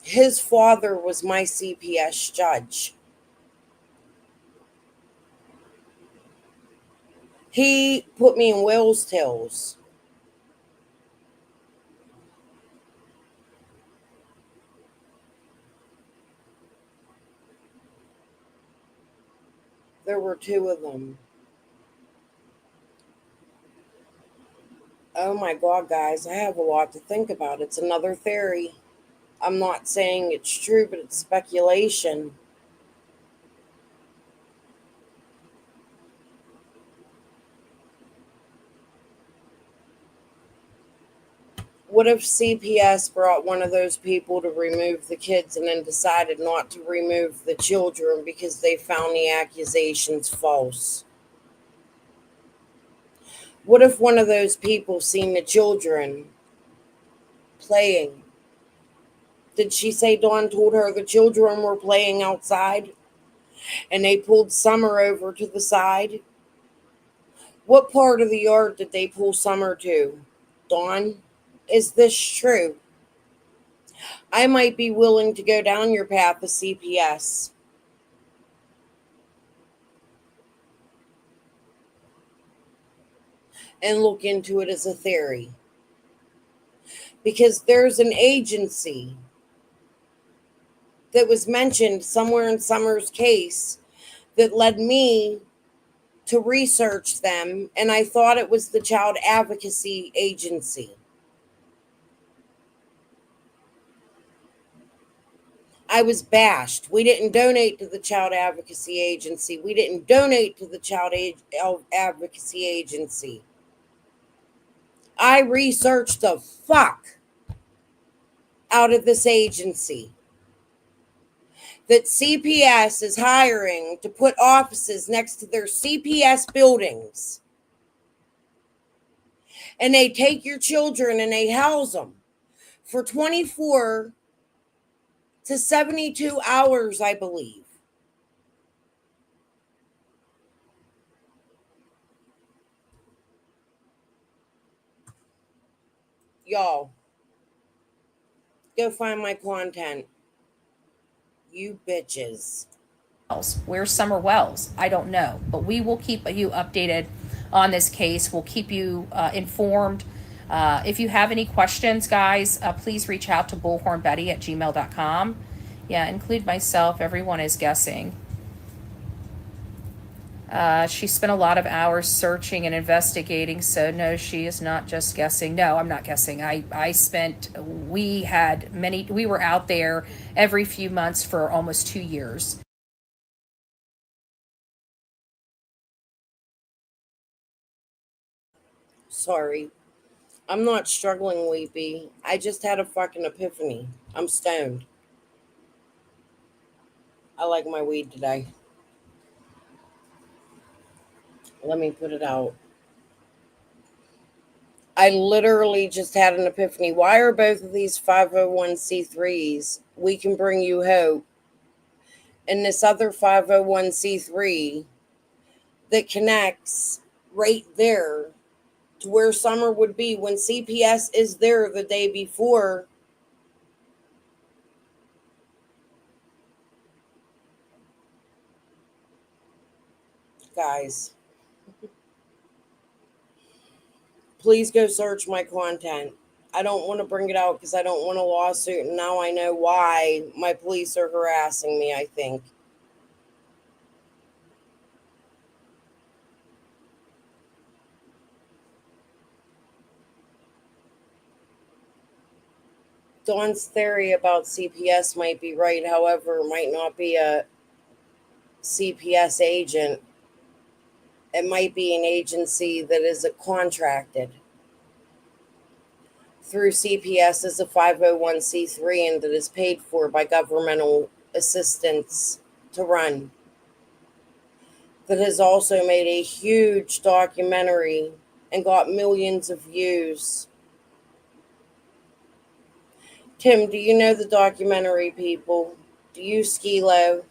his father was my CPS judge. He put me in Whale's Tails. There were two of them. Oh my God, guys, I have a lot to think about. It's another theory. I'm not saying it's true, but it's speculation. What if CPS brought one of those people to remove the kids and then decided not to remove the children because they found the accusations false? What if one of those people seen the children playing? Did she say Dawn told her the children were playing outside and they pulled Summer over to the side? What part of the yard did they pull Summer to? Dawn, is this true? I might be willing to go down your path of CPS and look into it as a theory. Because there's an agency that was mentioned somewhere in Summer's case that led me to research them, and I thought it was the Child Advocacy Agency. I was bashed. We didn't donate to the Child Advocacy Agency. We didn't donate to the Child Advocacy Agency. I researched the fuck out of this agency that CPS is hiring to put offices next to their CPS buildings. And they take your children and they house them for 24 to 72 hours, I believe. Y'all, go find my content. You bitches. Where's Summer Wells? I don't know, but we will keep you updated on this case. We'll keep you informed. If you have any questions, guys, please reach out to bullhornbetty@gmail.com. Yeah, include myself. Everyone is guessing. She spent a lot of hours searching and investigating, so no, she is not just guessing. No, I'm not guessing. We were out there every few months for almost 2 years. Sorry. I'm not struggling, Weepy. I just had a fucking epiphany. I'm stoned. I like my weed today. Let me put it out. I literally just had an epiphany. Why are both of these 501c3s, We Can Bring You Hope, and this other 501c3 that connects right there to where Summer would be when CPS is there the day before? Guys, please go search my content. I don't want to bring it out because I don't want a lawsuit, and now I know why my police are harassing me, I think. Dawn's theory about CPS might be right, however, it might not be a CPS agent. It might be an agency that is contracted through CPS as a 501c3 and that is paid for by governmental assistance to run. That has also made a huge documentary and got millions of views. Tim, do you know the documentary, people? Do you, Skilo?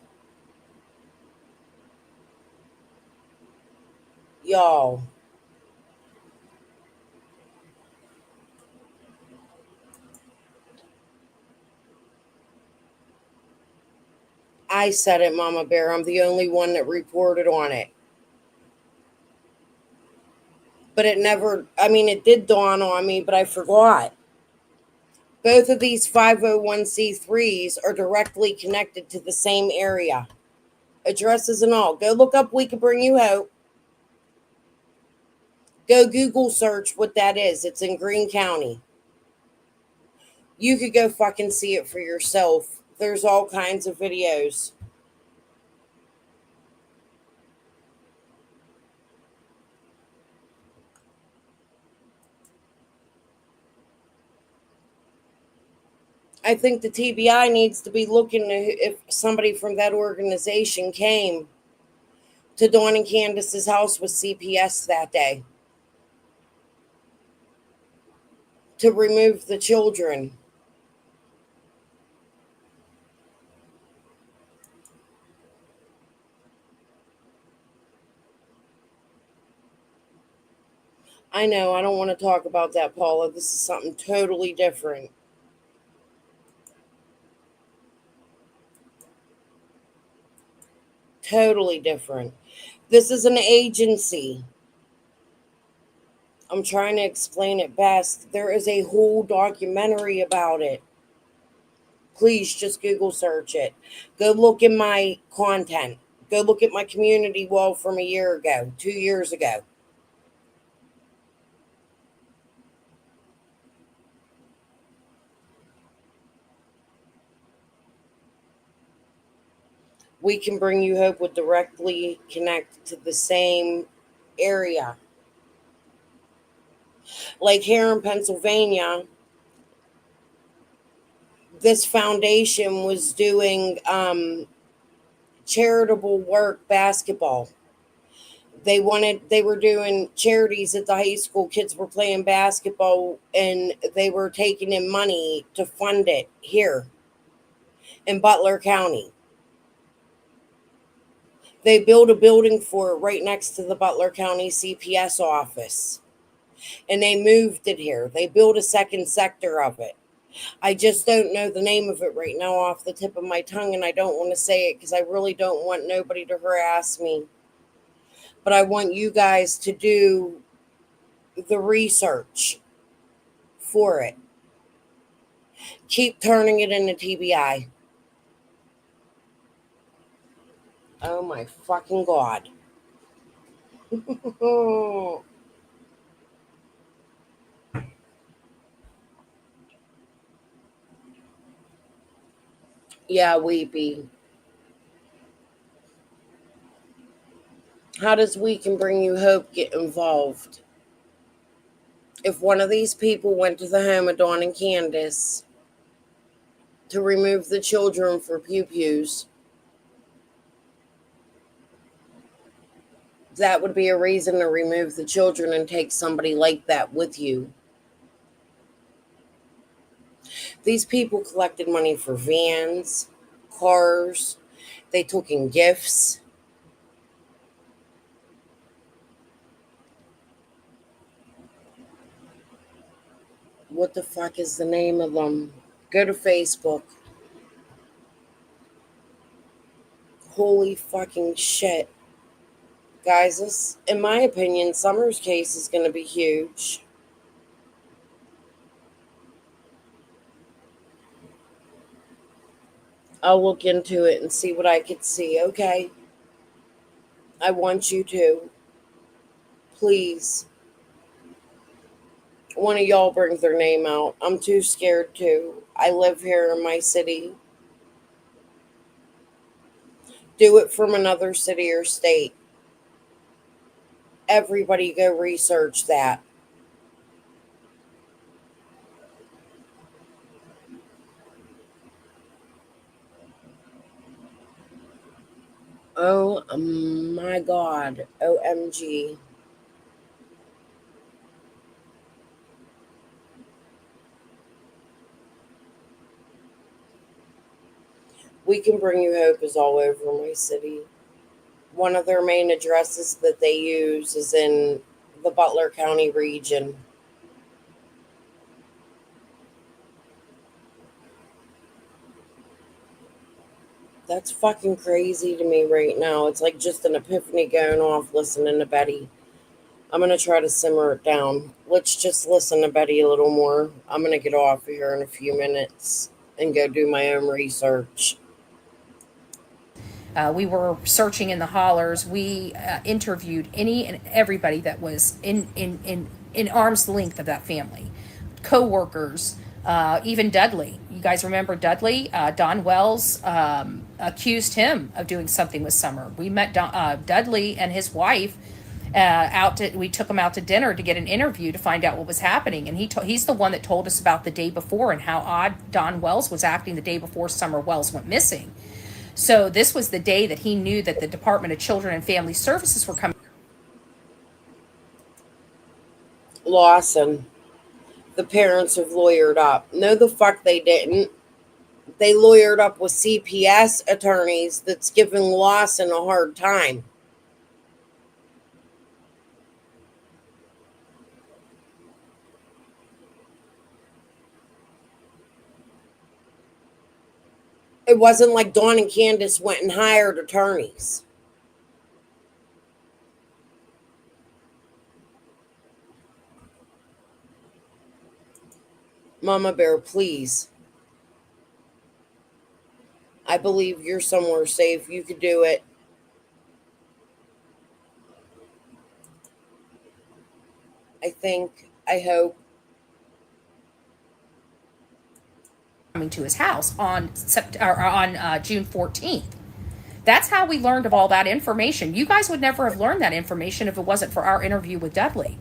Y'all. I said it, Mama Bear. I'm the only one that reported on it. But it did dawn on me, but I forgot. Both of these 501c3s are directly connected to the same area. Addresses and all. Go look up We Can Bring You Hope. Go Google search what that is. It's in Greene County. You could go fucking see it for yourself. There's all kinds of videos. I think the TBI needs to be looking if somebody from that organization came to Dawn and Candace's house with CPS that day to remove the children. I know, I don't want to talk about that, Paula. This is something totally different. Totally different. This is an agency. I'm trying to explain it best. There is a whole documentary about it Please just Google search it. Go look in my content. Go look at my community wall from a year ago, 2 years ago. We Can Bring You Hope would directly connect to the same area. Like here in Pennsylvania, this foundation was doing charitable work basketball. They were doing charities at the high school. Kids were playing basketball and they were taking in money to fund it here in Butler County. They built a building for it right next to the Butler County CPS office. And they moved it here. They built a second sector of it. I just don't know the name of it right now off the tip of my tongue, and I don't want to say it because I really don't want nobody to harass me. But I want you guys to do the research for it. Keep turning it into TBI. Oh my fucking God. Yeah, weepy. How does We Can Bring You Hope get involved? If one of these people went to the home of Dawn and Candace to remove the children for pew-pews, that would be a reason to remove the children and take somebody like that with you. These people collected money for vans, cars, they took in gifts. What the fuck is the name of them? Go to Facebook. Holy fucking shit. Guys, this, in my opinion, Summer's case is going to be huge. I'll look into it and see what I could see, okay? I want you to. Please. One of y'all brings their name out. I'm too scared to. I live here in my city. Do it from another city or state. Everybody go research that. Oh my God. OMG. We Can Bring You Hope is all over my city. One of their main addresses that they use is in the Butler County region. That's fucking crazy to me right now. It's like just an epiphany going off listening to Betty. I'm going to try to simmer it down. Let's just listen to Betty a little more. I'm going to get off here in a few minutes and go do my own research. We were searching in the hollers. We interviewed any and everybody that was in arm's length of that family, co-workers, even Dudley. You guys remember Dudley? Don Wells accused him of doing something with Summer. We met Dudley and his wife we took him out to dinner to get an interview to find out what was happening, and he's the one that told us about the day before and how odd Don Wells was acting the day before Summer Wells went missing. So this was the day that he knew that the Department of Children and Family Services were coming. Lawson, the parents have lawyered up. No, the fuck they didn't. They lawyered up with CPS attorneys that's giving Lawson a hard time. It wasn't like Dawn and Candace went and hired attorneys. Mama Bear, please. I believe you're somewhere safe. You could do it. I think, I hope. Coming to his house on June 14th. That's how we learned of all that information. You guys would never have learned that information if it wasn't for our interview with Dudley.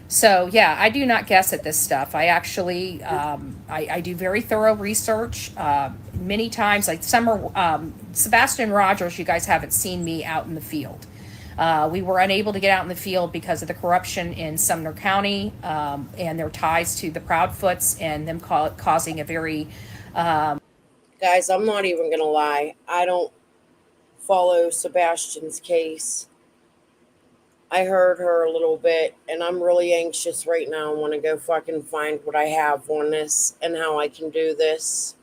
So yeah, I do not guess at this stuff. I actually I do very thorough research. Many times, like Sebastian Rogers, you guys haven't seen me out in the field. We were unable to get out in the field because of the corruption in Sumner County and their ties to the Proudfoots and them causing a very Guys, I'm not even going to lie. I don't follow Sebastian's case. I heard her a little bit, and I'm really anxious right now. I want to go fucking find what I have on this and how I can do this.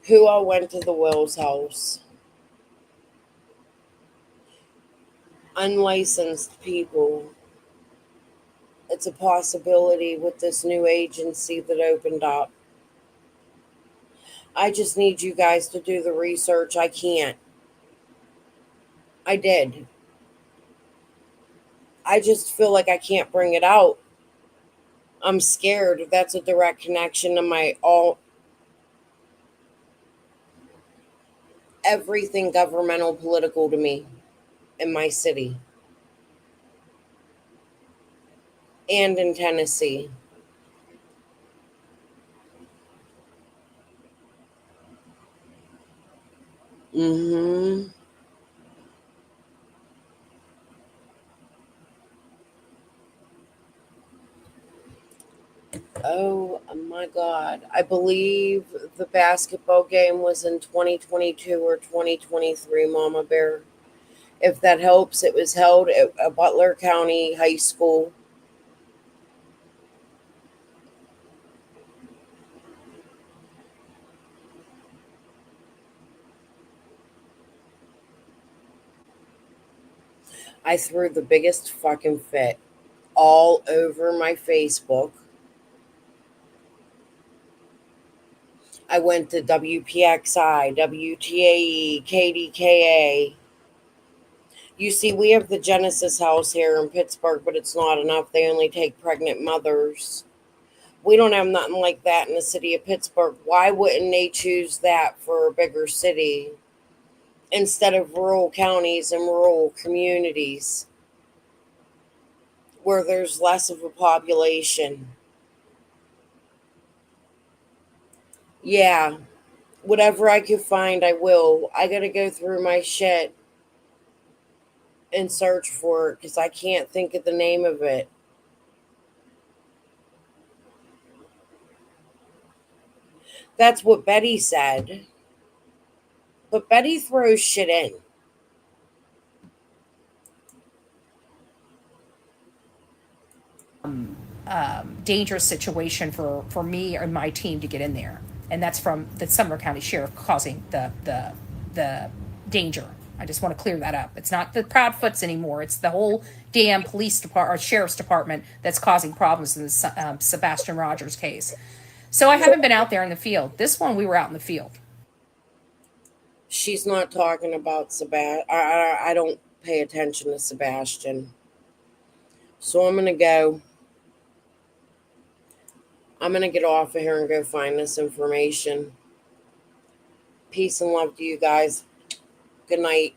Who all went to the Wills house? Unlicensed people. It's a possibility with this new agency that opened up. I just need you guys to do the research. I can't. I did. I just feel like I can't bring it out. I'm scared that's a direct connection to my everything governmental political to me in my city and in Tennessee. Mm-hmm. Oh my God. I believe the basketball game was in 2022 or 2023, Mama Bear. If that helps, it was held at a Butler County high school. I threw the biggest fucking fit all over my Facebook. I went to WPXI, WTAE, KDKA. You see, we have the Genesis House here in Pittsburgh, but it's not enough. They only take pregnant mothers. We don't have nothing like that in the city of Pittsburgh. Why wouldn't they choose that for a bigger city instead of rural counties and rural communities where there's less of a population? Yeah, whatever I can find, I will. I gotta go through my shit and search for it because I can't think of the name of it. That's what Betty said. But Betty throws shit in. dangerous situation for me and my team to get in there, and that's from the Sumner County Sheriff causing the danger. I just want to clear that up. It's not the Proudfoots anymore. It's the whole damn police department or sheriff's department that's causing problems in the Sebastian Rogers case. So I haven't been out there in the field. This one we were out in the field. She's not talking about Sebastian. I don't pay attention to Sebastian. So I'm going to go. I'm going to get off of here and go find this information. Peace and love to you guys. Good night.